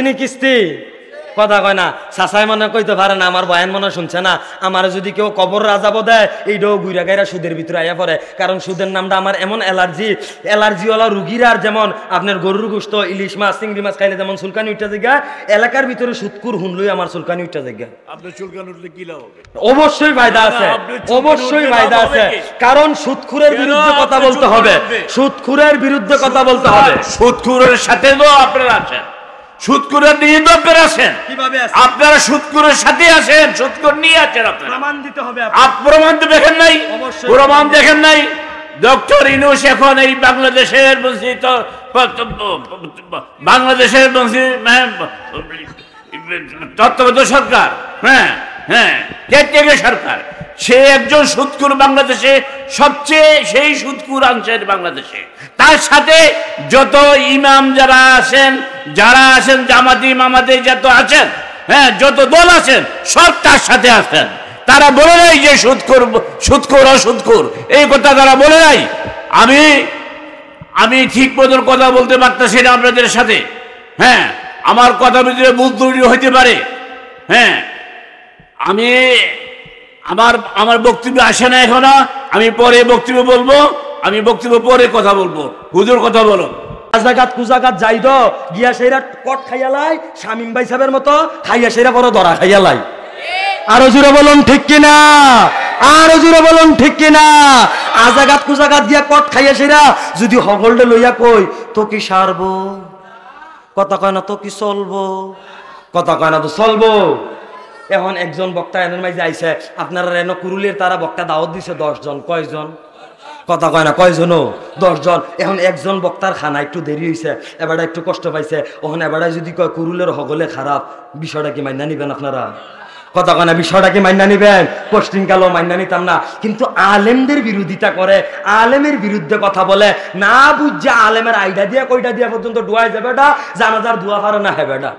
নি কিস্তি কথা কয় না চাচাই মনে কইতে পারে না আমার বয়ান মনে শুনছে না আমার যদি কেউ কবর রাজাবো দেয় এইটাও গুইরা গাইরা সুদের ভিতরে আইয়া পড়ে কারণ সুদের নামটা আমার এমন অ্যালার্জিওয়ালা রুগীরা যেমন আপনার গরুর গোশত ইলিশ মাছ চিংড়ি মাছ খাইলে যেমন চুলকানি উঠা জায়গা এলাকার ভিতরে সুদকুর হুনলই আমার চুলকানি উঠা জায়গা আপনার চুলকানি উঠলে কি লাভ হবে অবশ্যই ফায়দা আছে অবশ্যই ফায়দা আছে কারণ সুদখুরের বিরুদ্ধে কথা বলতে হবে সুদখুরের বিরুদ্ধে কথা বলতে হবে সুদখুরের সাথে তো আপনারা আছেন সুদখুরের নিয়ে তো আপনারা আছেন কিভাবে আছেন আপনারা সুদখুরের সাথে আছেন সুদখুর নিয়ে আছেন আপনারা প্রমাণ দিতে হবে প্রমাণ তো দেখেন নাই প্রমাণ দেখেন নাই ডক্টর ইউনূস এখন এই বাংলাদেশের তত্ত্বাবধায়ক সরকার কেয়ারটেকার সরকার সে একজন সুদখুর বাংলাদেশে সবচেয়ে সেই সুদখুর আনছেন বাংলাদেশে তার সাথে যত ইমাম যারা আছেন জামাতি মামাতে যত আছেন যত দল আছেন সব তার সাথে আছেন তারা বলে নাই যে সুদখোর অসুদখোর এই কথা তারা বলে নাই আমি ঠিক মতন কথা বলতে পারতেছি না আপনাদের সাথে আমার কথার ভিতরে ভুল ত্রুটি হইতে পারে আমি আমার বক্তব্য আসে না এখনো আমি পরে বক্তব্য বলবো আমি বক্তব্য পরে কথা বলবো হুজুর কথা বলো জাগাত কুজাগাত যাই তো গিয়া সেইরা কট খাইয়ালাই শামিম ভাই সাহেবের মতো খাইয়া সেইরা বড় ধরা খাইয়ালাই আরো জোরে বলুন ঠিক কিনা আরো জোরে বলুন ঠিক কিনা আজাগাত কুজাগাত গিয়া কট খাইয়া সেইরা যদি হগলডে লইয়া কই তো কি সারবো কথা কয় না তো কি চলবো কথা কয় না তো চলবো এখন একজন বক্তা এনের মাঝে আইছে আপনারা এনে কুরুলের তারা বক্তা দাওয়াত দিছে 10 জন কয়জন কথা কয় না কয়জনও 10 জন এখন একজন বক্তার খানা একটু দেরি হয়েছে এবারে একটু কষ্ট পাইছে ওখানে এবারে যদি কয় কুরুলের হগলে খারাপ বিষয়টা কি মাইনা নিবেন আপনারা কথা কয় না বিষয়টা কি মাইনা নিবেন কোশ্চিন কালো মাইনা নিতাম না কিন্তু আলেমদের বিরোধিতা করে আলেমের বিরুদ্ধে কথা বলে না বুঝছে আলেমের আইডা দিয়া কইটা দিয়া পর্যন্ত ডুয়াই যাবে এটা জানাজার দোয়া পারে না হবে এটা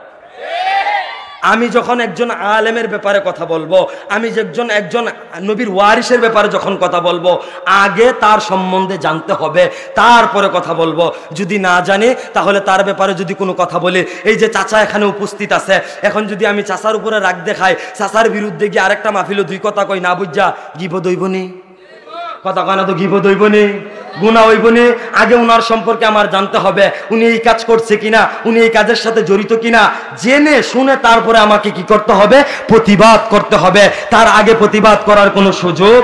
আমি যখন একজন আলেমের ব্যাপারে কথা বলবো আমি একজন নবীর ওয়ারিসের ব্যাপারে যখন কথা বলবো আগে তার সম্বন্ধে জানতে হবে তারপরে কথা বলবো যদি না জানি তাহলে তার ব্যাপারে যদি কোনো কথা বলি এই যে চাচা এখানে উপস্থিত আছে এখন যদি আমি চাচার উপরে রাগ দেখাই চাচার বিরুদ্ধে গিয়ে আরেকটা মাহফিলে দুই কথা কই না বুঝা গিবদ হইবনি কথা কয় না তো গিবদ হইবনি গুনাহ হইবনি আগে উনার সম্পর্কে আমার জানতে হবে উনি এই কাজ করছে কিনা উনি এই কাজের সাথে জড়িত কিনা জেনে শুনে তারপরে আমাকে কি করতে হবে প্রতিবাদ করতে হবে তার আগে প্রতিবাদ করার কোনো সুযোগ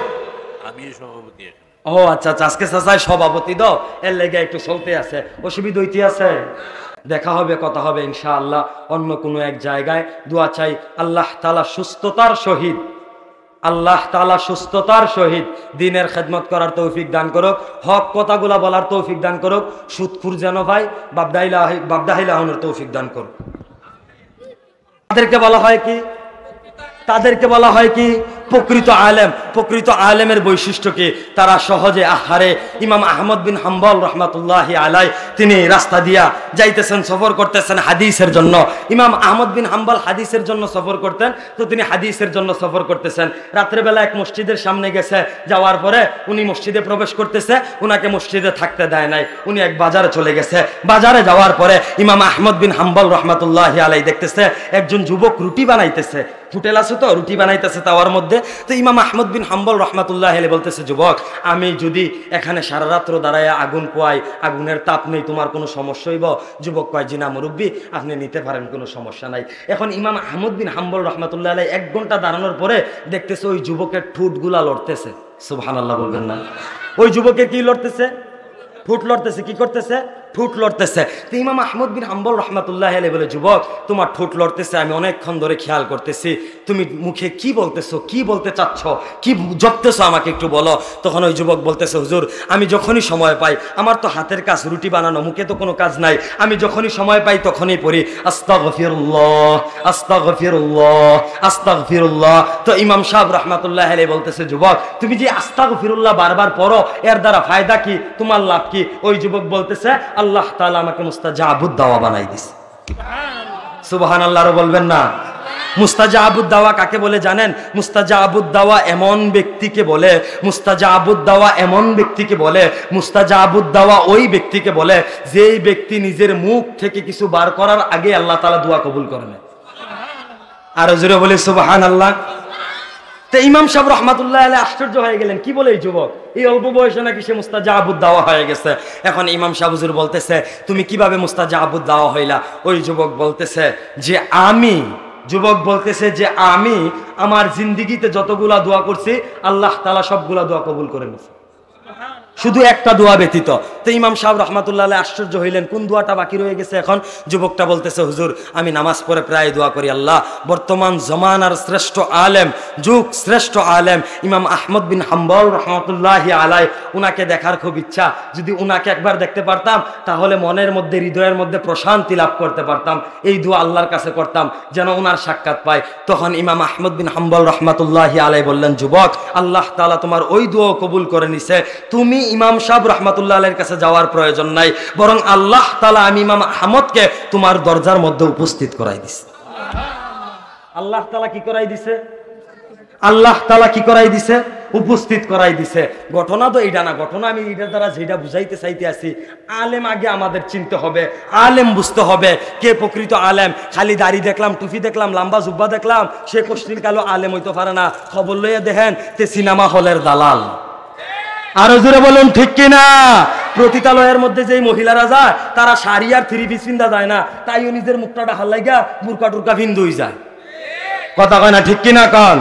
আমি সভাপতি ও আচ্ছা আজকে চাচাই সভাপতি দাও এর লেগে একটু চলতে আছে অসুবিধা হইতে আছে দেখা হবে কথা হবে ইনশাআল্লাহ অন্য কোনো এক জায়গায় দোয়া চাই আল্লাহ তাআলা সুস্থতার সহিত দ্বীনের খেদমত করার তৌফিক দান করুক হক কথাগুলা বলার তৌফিক দান করুক সুদখুর যেন ভাই বাবদাহিলাহনের তৌফিক দান করুক তাদেরকে বলা হয় কি প্রকৃত আলেমের বৈশিষ্ট্য কি তারা সহজে আহারে ইমাম আহমদ বিন হাম্বল রহমাতুল্লাহি আলাই তিনি রাস্তা দিয়া যাইতেছেন সফর করতেছেন হাদিসের জন্য ইমাম আহমদ বিন হাম্বল হাদিসের জন্য সফর করতেন তো তিনি হাদিসের জন্য সফর করতেছেন রাত্রেবেলা এক মসজিদের সামনে গেছে যাওয়ার পরে উনি মসজিদে প্রবেশ করতেছে উনাকে মসজিদে থাকতে দেয় নাই উনি এক বাজারে চলে গেছে বাজারে যাওয়ার পরে ইমাম আহমদ বিন হাম্বল রহমাতুল্লাহি আলাই দেখতেছে একজন যুবক রুটি বানাইতেছে হোটেল আছে তো রুটি বানাইতেছে তাওয়ার মধ্যে তো ইমাম আহমদ বিন হাম্বল রহমাতুল্লাহ আলাইহি বলতেছে যুবক আমি যদি এখানে সারা রাত্র দাঁড়ায় আগুন পোয়াই আগুনের তাপ নেই তোমার কোনো সমস্যা হইব যুবক কয় জি না মুরব্বি আপনি নিতে পারেন কোনো সমস্যা নাই এখন ইমাম আহমদ বিন হাম্বল রহমাতুল্লাহ আলাইহি 1 ঘন্টা দাঁড়ানোর পরে দেখতেছে ওই যুবকের ঠোঁটগুলা লড়তেছে সুবহানাল্লাহ বলবেন না ওই যুবকের কি লড়তেছে ঠোঁট লড়তেছে কি করতেছে ঠোঁট লড়তেছে তো ইমাম আহমদ বিন হাম্বল রহমাতুল্লাহ আলাইহি বলে যুবক তোমার ঠোঁট লড়তেছে আমি অনেকক্ষণ ধরে খেয়াল করতেছি তুমি মুখে কি বলতেছো কি বলতে চাচ্ছ কি জপতেছো আমাকে একটু বলো তখন ওই যুবক বলতেছে হুজুর আমি যখনই সময় পাই আমার তো হাতের কাজ রুটি বানানো মুখে তো কোনো কাজ নাই আমি যখনই সময় পাই তখনই পড়ি আস্তাগফিরুল্লাহ আস্তাগফিরুল্লাহ আস্তাগফিরুল্লাহ তো ইমাম সাহেব রহমাতুল্লাহ আলাইহি বলতেছে যুবক তুমি যে আস্তাগফিরুল্লাহ বারবার পড়ো এর দ্বারা ফায়দা কি তোমার লাভ কি ওই যুবক বলতেছে আল্লাহ তাআলা আমাকে মুস্তাজাবুদ দাওয়া বানাই দিছে সুবহানাল্লাহ আর বলবেন না মুস্তাজাবুদ দাওয়া কাকে বলে জানেন? মুস্তাজাবুদ দাওয়া এমন ব্যক্তিকে বলে, মুস্তাজাবুদ দাওয়া এমন ব্যক্তিকে বলে, মুস্তাজাবুদ দাওয়া ওই ব্যক্তিকে বলে যেই ব্যক্তি নিজের মুখ থেকে কিছু বার করার আগে আল্লাহ তাআলা দোয়া কবুল করে নেয়। আরো জোরে বলি সুবহানাল্লাহ। তো ইমাম সাহেব রহমাতুল্লাহ আলাইহি আশ্চর্য হয়ে গেলেন, কি বলে এই যুবক, এই অল্প বয়সে নাকি সে মুস্তাজাবুদ দাওয়া হয়ে গেছে। এখন ইমাম সাহেব হুজুর বলতেছে, তুমি কিভাবে মুস্তাজাবুদ দাওয়া হইলা? ওই যুবক বলতেছে যে আমি আমার জিন্দেগিতে যতগুলা দোয়া করছি আল্লাহ তাআলা সবগুলা দোয়া কবুল করে নিয়েছে, শুধু একটা দোয়া ব্যতীত। তো ইমাম সাহেব রহমাতুল্লাহ আলাইহি আশ্চর্য হইলেন, কোন দোয়াটা বাকি রয়ে গেছে এখন? যুবকটা বলতেছে, হুজুর আমি নামাজ পড়ে প্রায় দোয়া করি, আল্লাহ বর্তমান জমানার শ্রেষ্ঠ আলেম, যুগ শ্রেষ্ঠ আলেম ইমাম আহমদ বিন হাম্বল রহমাতুল্লাহি আলাইহি, উনাকে দেখার খুব ইচ্ছা, যদি উনাকে একবার দেখতে পারতাম তাহলে মনের মধ্যে হৃদয়ের মধ্যে প্রশান্তি লাভ করতে পারতাম, এই দোয়া আল্লাহর কাছে করতাম যেন উনার সাক্ষাৎ পাই। তখন ইমাম আহমদ বিন হাম্বল রহমাতুল্লাহি আলাইহি বললেন, যুবক আল্লাহ তাআলা তোমার ওই দোয়া কবুল করে নিছে, তুমি ইমাম সাহেব রহমাতুল্লাহ আলাইহির কাছে যাওয়ার প্রয়োজন নাই, বরং আল্লাহ তাআলা আমি ইমাম আহমদকে তোমার দরজার মধ্যে উপস্থিত করাই দিছে। আল্লাহ তাআলা কি করাই দিছে? আল্লাহ তাআলা কি করাই দিছে? উপস্থিত করাই দিছে। ঘটনা তো এইটা না, ঘটনা আমি এটার দ্বারা যেটা বুঝাইতে চাইতে আছি, আলেম আগে আমাদের চিনতে হবে, আলেম বুঝতে হবে কে প্রকৃত আলেম। খালি দাড়ি দেখলাম, টুপি দেখলাম, লম্বা জুব্বা দেখলাম, সে কোশ্চিন কালো আলেম হইতে পারে না। খবর লইয়া দেখেন তে সিনেমা হলের দালাল। আরো জোরে বলুন ঠিক কিনা? প্রতিতালয়ের মধ্যে যেই মহিলারা যায় তারা শাড়ি আর থ্রি পিস পিন্দা যায় না, তাইও নিজের মুখটা ঢাকার লাগা বুরকা টুরকা ভিন্দুই যায়। কথা কয় না ঠিক কিনা? কন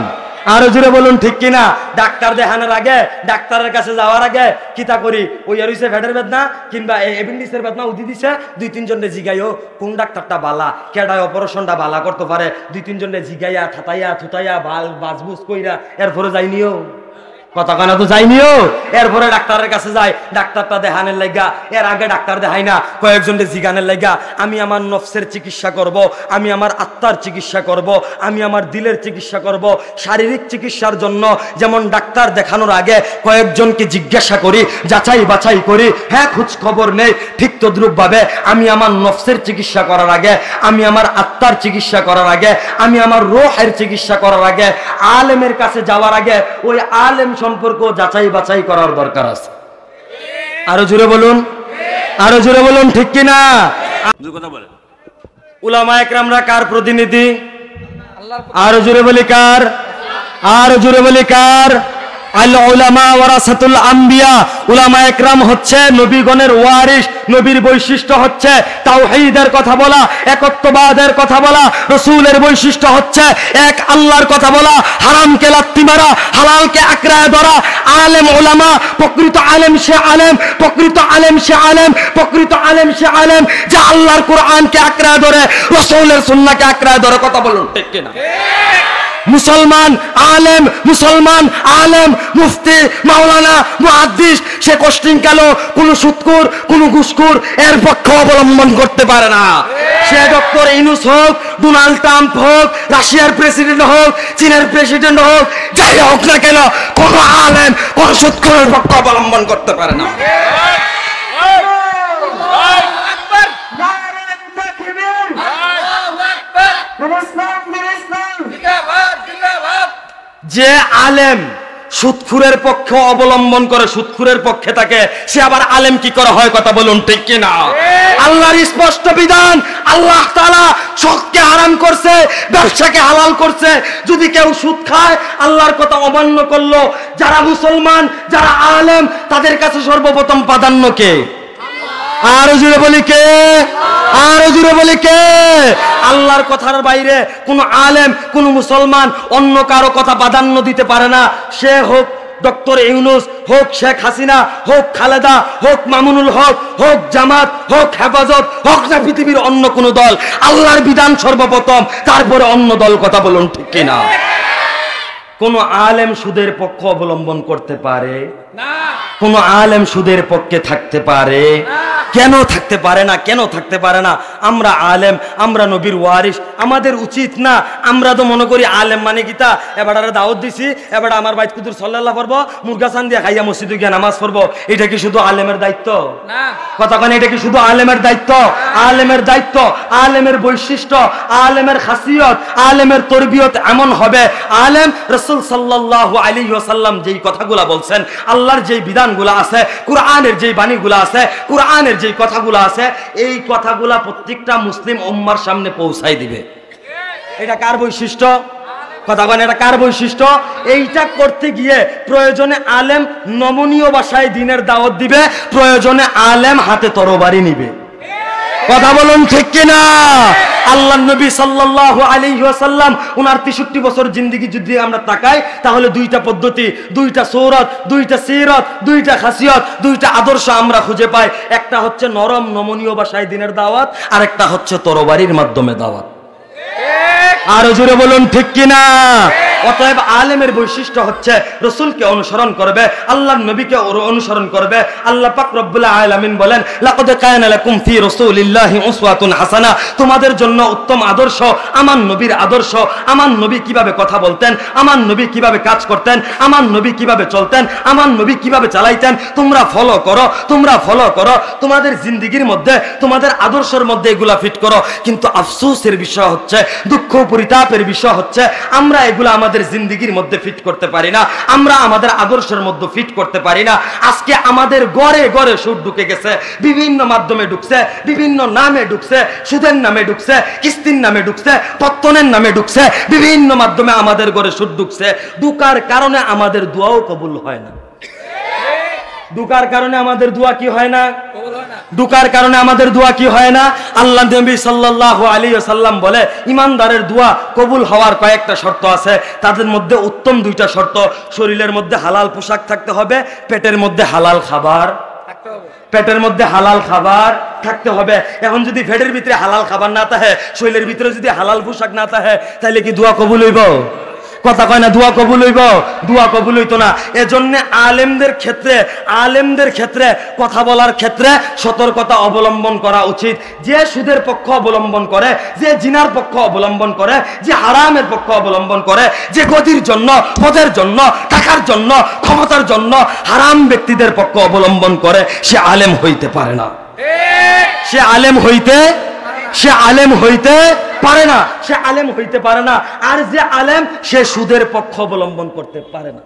আরো জোরে বলুন ঠিক কিনা? ডাক্তার দেখানোর আগে, ডাক্তারের কাছে যাওয়ার আগে কিতা করি, ওই আর হইছে ফ্যাটের বেদনা কিংবা এপেন্ডিক্সের বেদনা উদি দিছে, 2-3 জনে জিগাইও কোন ডাক্তারটা বালা, কেডায় অপারেশনটা বালা করতে পারে, 2-3 জনে জিগাইয়া থাতাইয়া থুতাইয়া বাজবুজ কইরা এরপরে যাইনিও। কথা কানা তো যাইনিও। এরপরে ডাক্তারের কাছে যায়, ডাক্তারটা দেখানোর লাগা, এর আগে ডাক্তার দেখাই না, কয়েকজনকে জিগানের লাগা, আমি আমার নফসের চিকিৎসা করব, আমি আমার আত্মার চিকিৎসা করব, আমি আমার দিলের চিকিৎসা করব। শারীরিক চিকিৎসার জন্য যেমন ডাক্তার দেখানোর আগে কয়েকজনকে জিজ্ঞাসা করি, যাচাই বাছাই করি, হ্যাঁ খোঁজ খবর নেই, ঠিক তদ্রুপ ভাবে আমি আমার নফসের চিকিৎসা করার আগে, আমি আমার আত্মার চিকিৎসা করার আগে, আমি আমার রূহের চিকিৎসা করার আগে, আলেমের কাছে যাওয়ার আগে ওই আলেম সম্পর্ক যাচাই বাছাই করার দরকার আছে। আরো জোরে বলুন, আরো জোরে বলুন ঠিক কিনা? উলামায়ে কেরামরা কার প্রতিনিধি? আরো জোরে বলি কার? আরো জোরে বলি কার? আল উলামা ওয়ারাসাতুল আম্বিয়া। উলামায়ে কেরাম হচ্ছে নবীগণের ওয়ারিস। নবীর বৈশিষ্ট্য হচ্ছে তাওহীদের কথা বলা, একত্ববাদের কথা বলা। রাসূলের বৈশিষ্ট্য হচ্ছে এক আল্লাহর কথা বলা, হারামকে লাত্তি মারা, হালালকে আঁকড়ায় ধরা। আলেম উলামা, প্রকৃত আলেম সে আলেম, প্রকৃত আলেম সে আলেম, প্রকৃত আলেম সে আলেম যে আল্লাহর কোরআনকে আঁকড়ায় ধরে, রাসূলের সুন্নাহকে আঁকড়ায় ধরে। কথা বলুন ঠিক কিনা? মুসলমান আলেম, মুসলমান আলেম, মুফতি, মাওলানা, মুহাদ্দিস সে কোশ্চিন কালো কোন সুৎখোর, কোন ঘুষখোর এর পক্ষ অবলম্বন করতে পারে না। সে ডক্টর ইউনূস হোক, ডোনাল্ড ট্রাম্প হোক, রাশিয়ার প্রেসিডেন্ট হোক, চীনের প্রেসিডেন্ট হোক, যাই হোক না কেন, কোন আলেম কোন সুৎখোরের পক্ষ অবলম্বন করতে পারে না। যে আলেম সুৎখুরের পক্ষে অবলম্বন করে, সুৎখুরের পক্ষে থাকে, সে আবার আলেম কি করা হয়? কথা বলুন ঠিক কিনা? আল্লাহর স্পষ্ট বিধান, আল্লাহ তাআলা সুদকে হারাম করছে, ব্যবসাকে হালাল করছে। যদি কেউ সুদ খায় আল্লাহর কথা অমান্য করলো। যারা মুসলমান, যারা আলেম, তাদের কাছে সর্বপ্রথম প্রাধান্য কে? আরো জুড়ে বলি কে? আরো জুড়ে বলি কে? আল্লাহর কথার বাইরে কোন আলেম, কোন মুসলমান অন্য কারো কথা প্রাধান্য দিতে পারে না। সে হোক ডক্টর ইউনূস, হোক শেখ হাসিনা, হোক খালেদা, হোক মামুনুল হক, হোক জামাত, হোক হেফাজত, হোক না পৃথিবীর অন্য কোন দল, আল্লাহর বিধান সর্বপ্রথম, তারপরে অন্য দল। কথা বলুন ঠিক কিনা? কোন আলেম সুদের পক্ষ অবলম্বন করতে পারে না? কোন আলেম সুদের পক্ষে থাকতে পারে না? কেন থাকতে পারে না? কেন থাকতে পারে না? আমরা আলেম, আমরা নবীর ওয়ারিস, আমাদের উচিত না? আমরা তো মনে করি আলেম মানে গীতা, এবার দাওয়াত দিছি, এবার আমার বাইত কুতুর সাল্লাল্লাহ পড়বো, মুরগা চান দিয়া খাইয়া মসজিদে গিয়ে নামাজ পড়বো, এটা কি শুধু আলেমের দায়িত্ব? কথা কেন? এটা কি শুধু আলেমের দায়িত্ব? আলেমের দায়িত্ব, আলেমের বৈশিষ্ট্য, আলেমের খাসিয়ত, আলেমের তরবিয়ত এমন হবে, আলেম রাসূল সাল্লাল্লাহু আলাইহি ওয়াসাল্লাম যেই কথাগুলা বলছেন, আল্লাহর যেই বিধানগুলো আছে, কোরআনের যেই বাণীগুলো আছে, কোরআনের যেই কথাগুলো আছে, এই কথাগুলা প্রত্যেকটা মুসলিম উম্মার সামনে পৌঁছাই দিবে। এটা কার বৈশিষ্ট্য? কথা বলেন, এটা কার বৈশিষ্ট্য? এইটা করতে গিয়ে প্রয়োজনে আলেম নমনীয় ভাষায় দ্বীনের দাওয়াত দিবে, প্রয়োজনে আলেম হাতে তরবারি নিবে। কথা বলুন ঠিক কিনা? আল্লাহর নবী সাল্লাল্লাহু আলাইহি ওয়াসাল্লাম ওনার 63 বছর জিন্দেগি যদি আমরা তাকাই, তাহলে দুইটা পদ্ধতি, দুইটা সূরত, দুইটা সিরাত, দুইটা খাসিয়ত, দুইটা আদর্শ আমরা খুঁজে পাই। একটা হচ্ছে নরম নমনীয় ভাষায় দ্বীনের দাওয়াত, আর একটা হচ্ছে তরবারির মাধ্যমে দাওয়াত। আরো জোরে বলুন ঠিক কিনা? অতএব আলেমের বৈশিষ্ট্য হচ্ছে রাসূলকে অনুসরণ করবে, আল্লাহর নবীকে অনুসরণ করবে। আল্লাহ পাক রব্বুল আলামিন বলেন, লাকাদ কানা লাকুম ফি রাসূলিল্লাহি উসওয়াতুন হাসানাহ, তোমাদের জন্য উত্তম আদর্শ আমার নবীর আদর্শ। আমার নবী কিভাবে কথা বলতেন, আমার নবী কিভাবে কাজ করতেন, আমার নবী কিভাবে চলতেন, আমার নবী কিভাবে চালাইতেন, তোমরা ফলো করো, তোমরা ফলো করো, তোমাদের জিন্দেগির মধ্যে, তোমাদের আদর্শের মধ্যে এগুলা ফিট করো। কিন্তু আফসোসের বিষয় হচ্ছে, দুঃখ পরিতাপের বিষয় হচ্ছে, আমরা এগুলা আমাদের জিন্দেগির মধ্যে ফিট করতে পারি না, আমরা আমাদের আদর্শের মধ্যে ফিট করতে পারি না। আজকে আমাদের ঘরে ঘরে সুদ ঢুকে গেছে, বিভিন্ন মাধ্যমে ঢুকছে, বিভিন্ন নামে ঢুকছে, সুদের নামে ঢুকছে, কিস্তির নামে ঢুকছে, পত্তনের নামে ঢুকছে, বিভিন্ন মাধ্যমে আমাদের ঘরে সুদ ঢুকছে। ঢুকার কারণে আমাদের দোয়াও কবুল হয় না। ঢুকার কারণে আমাদের দোয়া কি হয় না? ঢুকার কারণে আমাদের দোয়া কি হয় না? আল্লাহ নবী সাল্লাল্লাহু আলাইহি ওয়াসাল্লাম বলে, ইমানদারের দোয়া কবুল হওয়ার কয়েকটা শর্ত আছে। তাদের মধ্যে উত্তম দুইটা শর্ত, শরীরের মধ্যে হালাল পোশাক থাকতে হবে, পেটের মধ্যে হালাল খাবার, পেটের মধ্যে হালাল খাবার থাকতে হবে। এখন যদি পেটের ভিতরে হালাল খাবার না থাকে, শরীরের ভিতরে যদি হালাল পোশাক না থাকে, তাহলে কি দোয়া কবুল হইব? কথা কয় না, দোয়া কবুল হইব? দোয়া কবুল হইতো না। এজন্য আলেমদের ক্ষেত্রে কথা বলার ক্ষেত্রে সতর্কতা অবলম্বন করা উচিত। যে সুদের পক্ষ অবলম্বন করে, যে জিনার পক্ষ অবলম্বন করে, যে হারামের পক্ষ অবলম্বন করে, যে গদির জন্য, পদের জন্য, টাকার জন্য, ক্ষমতার জন্য হারাম ব্যক্তিদের পক্ষ অবলম্বন করে, সে আলেম হইতে পারে না। সে আলেম হইতে পারে না, সে আলেম হইতে পারে না। আর যে আলেম, সে সুদের পক্ষ অবলম্বন করতে পারে না।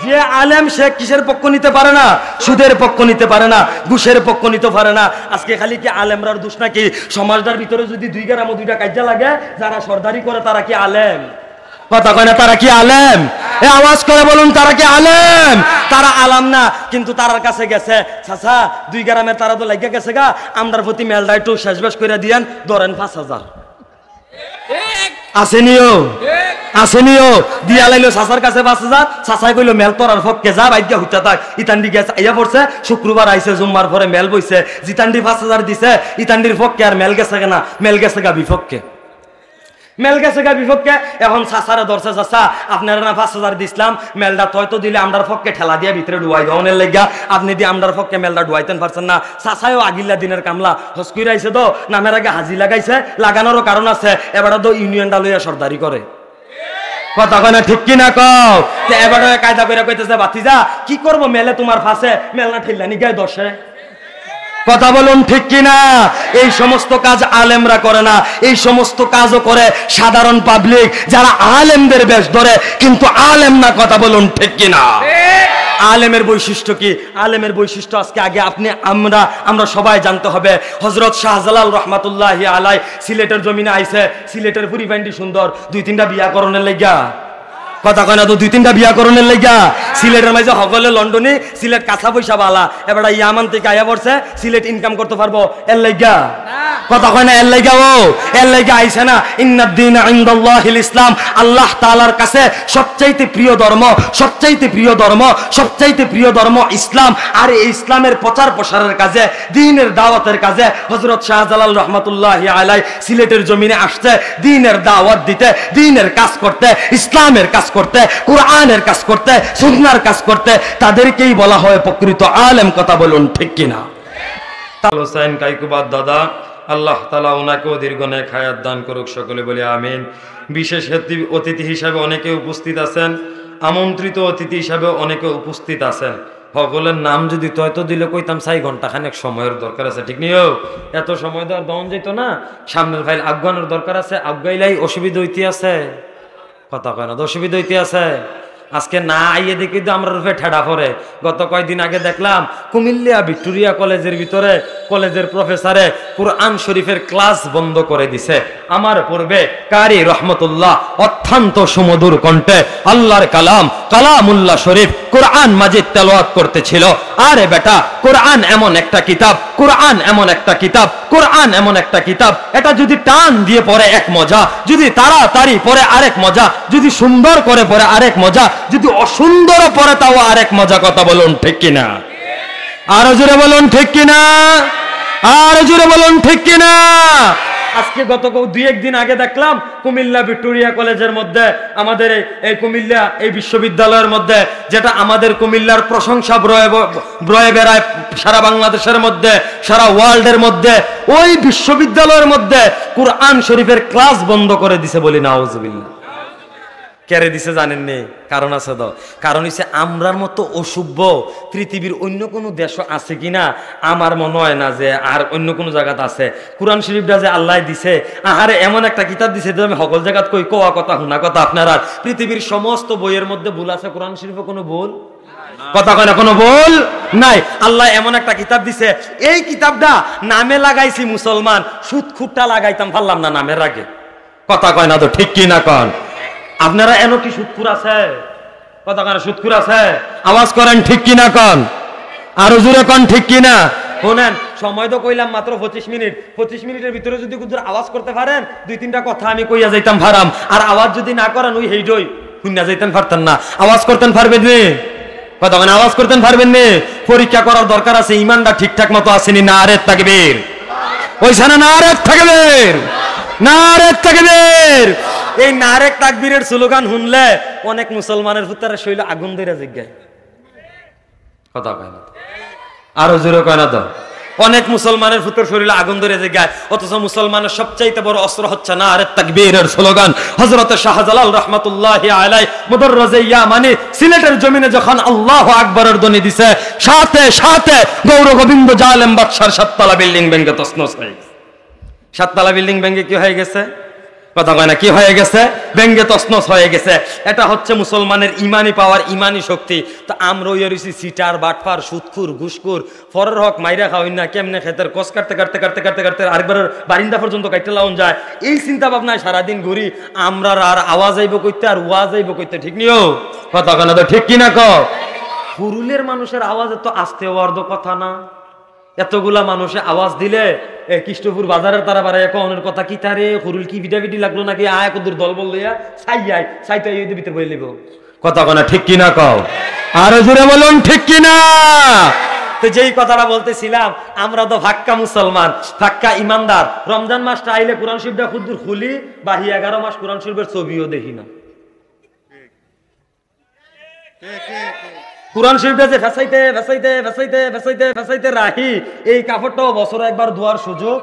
যে আলেম, সে কিসের পক্ষ নিতে পারে না? সুদের পক্ষ নিতে পারে না, ঘুষের পক্ষ নিতে পারে না। আজকে খালি কি আলেমরার দোষ নাকি? সমাজটার ভিতরে যদি 2 গ্রাম 2টা কাজা লাগে, যারা সরদারি করে তারা কি আলেম? কথা কয় না, তারা কি আলেম? আওয়াজ করে বলুন, তারা কি আলেম? তারা আলাম না, কিন্তু তার কাছে গেছে, চাচা 2 গ্রামের তারা তো লাগিয়ে গেছে গা, আমরার প্রতি মেলটা একটু শেষ বেশ করে দিয়েন, ধরেন 5000 আসেনিও দিয়া লাইলো চাচার কাছে 5000। চাচাই কইলো মেল তোরার পক্ষে যা, বাইকে হুইতা থাক। ইতান্ডি গেছে, আইয়া পড়ছে, শুক্রবার আইছে, জুম্মার পরে মেল বইছে, জিতান্ডি 5000 দিছে, ইতান্ডির পক্ষে আর মেল গেছে না, মেল গেছে গা বিপক্ষে, মেল গেছে গা বিপক্ষে। এখন চাচারে ধরছে, চাচা আপনারা না 5000 দিছিলাম, মেলটা তয়তো দিলে আমরার পক্ষে ঠেলা দিয়ে ভিতরে ডুবাই দেওয়ানের লেগা, আপনি দিয়ে আমরার পক্ষে মেলটা ডুবাইতেন পারছেন না। চাচাইও আগিল্লা দিনের কামলা হস্কুই রাইছে, তো নামের আগে হাজি লাগাইছে, লাগানোরও কারণ আছে, এবারে তো ইউনিয়নটা লইয়া সর্দারি করে। কথা কয় না, ঠিক কিনা কও? এবারে কায়দা করে কইতেছে, বাতিজা কি করবো, মেলে তোমার ফাঁসে, মেল না ঠেললানি গায়ে দশে। কথা বলুন ঠিক কিনা? এই সমস্ত কাজ আলেমরা করে না, এই সমস্ত কাজও করে সাধারণ পাবলিক, যারা আলেমদের বেশ ধরে কিন্তু আলেম না। কথা বলুন ঠিক কিনা? আলেমের বৈশিষ্ট্য কি? আলেমের বৈশিষ্ট্য আজকে আগে আপনি আমরা সবাই জানতে হবে। হযরত শাহজালাল রহমাতুল্লাহি আলাই সিলেটের জমিনে আইছে, সিলেটের পরিবেশটি সুন্দর, 2-3টা বিয়া করণের লাগা। কথা কয় না, তো 2-3টা বিয়া করণের লাগা। সিলেটের মাঝে সকলে লন্ডনে, সিলেট কাঁচা পয়সা বালা, এবার ইয়ামান থেকে আয়া পড়ছে, সিলেট ইনকাম করতে পারবো এর লাগা। কথা কয় না, এর লাগা, এর লাগা আইছে না। ইন্নাদ-দীনা ইনদাল্লাহিল ইসলাম, আল্লাহ তাআলার কাছে সবচাইতে প্রিয় ধর্ম, সবচাইতে প্রিয় ধর্ম, সবচাইতে প্রিয় ধর্ম ইসলাম। আর এই ইসলামের প্রচার প্রসারের কাজে, দ্বীনের দাওয়াতের কাজে হযরত শাহজালাল রহমাতুল্লাহি আলাই সিলেটের জমিনে আসছে, দ্বীনের দাওয়াত দিতে, দ্বীনের কাজ করতে, ইসলামের কাজ করতে, কোরআনের কাজ করতে, সুন্নাহর কাজ করতে। তাদেরকেই বলা হয় প্রকৃত আলেম। কথা বলুন ঠিক কিনা? হোসেন কাইকুবাদ দাদা, আল্লাহ তাআলা ওনাকেও দীর্ঘ নেক হায়াত দান করুক, সকলে বলি আমিন। বিশেষ অতিথি হিসাবে অনেকে উপস্থিত আছেন, আমন্ত্রিত অতিথি হিসাবে অনেকে উপস্থিত আছেন। সকলের নাম যদি তয়তো দিলে কইতাম 4 ঘন্টা খানেক সময়ের দরকার আছে, ঠিক নিও? এত সময় দেওয়ার দন যেত না। সামনের ফাইল আফগানের দরকার আছে, আফগাইলাই অসুবিধা হইতে আছে, কথা কয় না, অসুবিধা হইতে আছে। আজকে না আইয়ে দেখি তো আমরা রূপে ঠেডা পড়ে। গত কয়েকদিন আগে দেখলাম কুমিল্লা ভিক্টোরিয়া কলেজের ভিতরে কলেজের প্রফেসরে কুরআন শরীফের ক্লাস বন্ধ করে দিছে। আমার পূর্বে কারি রহমতুল্লাহ অত্যন্ত সুমধুর কণ্ঠে আল্লাহর কালাম কালামুল্লাহ শরীফ কুরআন মাজিদ তেলাওয়াত করতেছিল। আরে বেটা, কুরআন এমন একটা কিতাব, কুরআন এমন একটা কিতাব, কুরআন এমন একটা কিতাব, এটা যদি টান দিয়ে পড়ে এক মজা, যদি তাড়াতাড়ি পড়ে আরেক মজা, যদি সুন্দর করে পড়ে আরেক মজা, যদি অসুন্দর পড়ে তাও আরেক মজা। কথা বলুন ঠিক কিনা? আরো জোরে বলুন ঠিক কিনা? আরো জোরে বলুন ঠিক কিনা? আজকে গত 2-1 দিন আগে দেখলাম কুমিল্লা ভিক্টোরিয়া কলেজের মধ্যে, আমাদের এই কুমিল্লা এই বিশ্ববিদ্যালয়ের মধ্যে, যেটা আমাদের কুমিল্লার প্রশংসা বয়ে বেড়ায় সারা বাংলাদেশের মধ্যে, সারা ওয়ার্ল্ডের মধ্যে, ওই বিশ্ববিদ্যালয়ের মধ্যে কুরআন শরীফের ক্লাস বন্ধ করে দিছে। বলি নাউজুবিল্লাহ। কেড়ে দিছে জানেননি? কারণ আছে তো। কারণ হচ্ছে আমরার মতো অসভ্য পৃথিবীর অন্য কোনো দেশ আছে কিনা আমার মনে হয় না যে আর অন্য কোনো জায়গাতে আছে। কুরআন শরীফটা যে আল্লাহ দিছে, আহারে এমন একটা কিতাব দিছে যে আমি সকল জায়গাত কই কোয়া কথা হুনা কথা আপনার। আর পৃথিবীর সমস্ত বইয়ের মধ্যে ভুল আছে, কোরআন শরীফে কোনো ভুল কথা কয় না, কোনো ভুল নাই। আল্লাহ এমন একটা কিতাব দিছে, এই কিতাবটা নামে লাগাইছি মুসলমান, সুদখুরটা লাগাইতাম পারলাম না নামের আগে। কথা কয় না তো ঠিক কি না কন? আপনারা এন কি সুদখুর আছে? কথা কয় না, সুদখুর আছে? আওয়াজ করেন ঠিক কি না কন? আরো জোরে কন ঠিক কি না? শোনেন, সময় তো কইলাম মাত্র 25 মিনিট। 25 মিনিটের ভিতরে যদি কুদুর আওয়াজ করতে পারেন 2-3টা কথা আমি কইয়া যাইতাম পারাম। আর আওয়াজ যদি না করেন ওই হেইডই শুননা যাইতেন পারতেন না। আওয়াজ করতেন পারবেন নি? কথা কয় না, আওয়াজ করতেন পারবেন নি? পরীক্ষা করার দরকার আছে, ইমানটা ঠিকঠাক মতো আসেনি। নারে তাকবীর, ওইখানে নারে তাকবীর, নারে তাকবীর। এই নারে তাকবীরের স্লোগান শুনলে অনেক মুসলমানের ভিতরে শৈল আগুন ধরে জিজ্ঞায়। কথা কয় না, আরো জোরে কয় না তো? অনেক মুসলমানের ভিতর শরীরে আগুন ধরে জিজ্ঞায়, অথচ মুসলমানের সবচাইতে বড় অস্ত্র হচ্ছে নারে তাকবীরের স্লোগান। হযরত শাহজালাল রাহমাতুল্লাহি আলাইহি মুদাররাজে ইয়ামানি সিলেটের জমিনে যখন আল্লাহু আকবরের ধ্বনি দিছে, সাথে সাথে গৌর গোবিন্দ জালেম বাদশার 7 তলা বিল্ডিং ভেঙে তছনছ হয়ে গেছে। 7 তলা বিল্ডিং ভেঙে কি হয়ে গেছে? কথা কয় না, কি হয়ে গেছে? ভেঙে তছনছ হয়ে গেছে। এটা হচ্ছে মুসলমানের ইমানি পাওয়ার, ইমানি শক্তি। তো আমরা ইয়েছি সিটার, বাটফার, সুদখুর, ঘুষখুর, ফরের হক মাইরা খাওয়াই না, কেমনে খেতের কস কাটতে কাটতে কাটতে কাটতে কাটতে আরেকবার বারিন্দা পর্যন্ত কাটতে লাউন যায়। এই চিন্তা ভাবনায় সারাদিন ঘুরি আমরা। আর আওয়াজ আইব কইতে আর ওয়াজ আইব কইতে, ঠিক নিও? কথা কয় না তো ঠিক কিনা ক? পুরুলের মানুষের আওয়াজ এত আস্তে হওয়ার তো কথা না। এতগুলা মানুষে আওয়াজ দিলে কৃষ্ণপুর বাজারের তারা বাড়ায় কনের কথা কি তারে হুরুল কি ভিটাভিটি লাগলো নাকি আয় কদুর দল বল লইয়া সাইয়াই সাইতে ভিতরে বই লিব। কথা কয় না ঠিক কিনা কও? আরো জোরে বলুন ঠিক কিনা? তো যেই কথাটা বলতেছিলাম, আমরা তো ফাক্কা মুসলমান, ফাক্কা ইমানদার। রমজান মাসটা আইলে কোরআন শরীফটা খুদ্দুর খুলি, বাহি 11 মাস কোরআন শরীফের ছবিও দেখি না। কোরআন শরীফটা যে ফেসাইতে ফেসাইতে ফেসাইতে ফেসাইতে ফেসাইতে রাখি, এই কাপড়টাও বছরে একবার ধোয়ার সুযোগ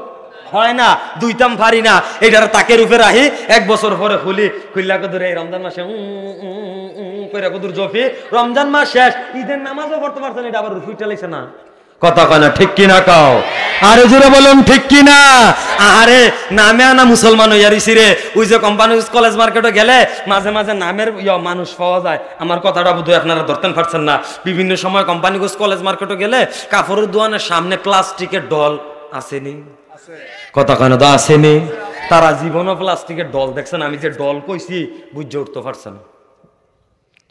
হয় না, দুইতাম পারি না। এইটার তাকের উপরে রাখি, 1 বছর পরে খুলি, খুললা কদুর এই রমজান মাসে কইরা কদুর জফি, রমজান মাস শেষ, ঈদের নামাজও পড়তে পারছেন, এটা আবার রুফুইটা লাইছে না। কথা কয় না ঠিক কিনা কও? আরে জোরে বলুন ঠিক কিনা? আরে নামে আনা মুসলমান হইয়া রইছি রে। ওই যে কোম্পানি কলেজ মার্কেটে গেলে মাঝে মাঝে নামের মানুষ পাওয়া যায়। আমার কথাটা বোধহয় আপনারা ধরতেন পারছেন না। বিভিন্ন সময় কোম্পানি কলেজ মার্কেটে গেলে কাপড়ের দোকানের সামনে প্লাস্টিকের ডল আসেনি? কথা কয় না তো আসেনি? তারা জীবনও প্লাস্টিকের ডল দেখছেন? আমি যে ডল কইছি বুঝে উঠতে পারছেন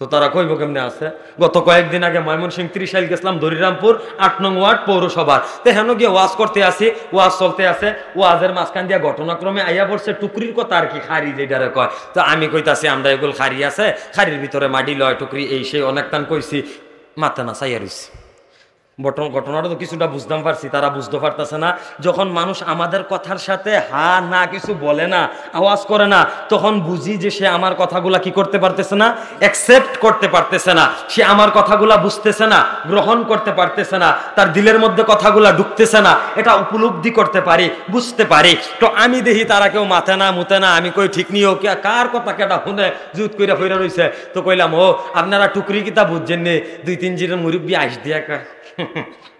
তো তারা কইব কেমনে আছে। গত কয়েকদিন আগে ময়মনসিংহ 30 গেছিলাম, দরিরামপুর 8 নং ওয়ার্ড পৌরসভার। তেহেন গিয়ে ওয়াজ করতে আসি, ওয়াজ চলতে আছে, ওয়াজের মাঝখান দিয়া ঘটনাক্রমে আইয়া পড়ছে টুকরির কথা আর কি, খাড়ি যেটারে কয়। তো আমি কইতাছি আমরা এগুলো খাড়ি আছে, খাড়ির ভিতরে মাটি লয়, টুকরি এই সেই অনেক টান কইছি, মাথা না চাইয়া রইছি। ঘটনাটা তো কিছুটা বুঝতাম পারছি, তারা বুঝতে পারতেছে না। যখন মানুষ আমাদের কথার সাথে হা না কিছু বলে না, আওয়াজ করে না, তখন বুঝি যে সে আমার কথাগুলা কি করতে পারতেছে না, অ্যাকসেপ্ট করতে পারতেছে না, সে আমার কথাগুলা বুঝতেছে না, গ্রহণ করতে পারতেছে না, তার দিলের মধ্যে কথাগুলা ঢুকতেছে না, এটা উপলব্ধি করতে পারি, বুঝতে পারি। তো আমি দেখি তারা কেউ মাথে না মুতে না, আমি কই ঠিক নিও কার কথা কেটা শুনে জুত কইরা ফইরা রইছে। তো কইলাম ও আপনারা টুকরি কিতা বুঝছেন নে, 2-3 জিরের মুরব্বী আইস দিয়া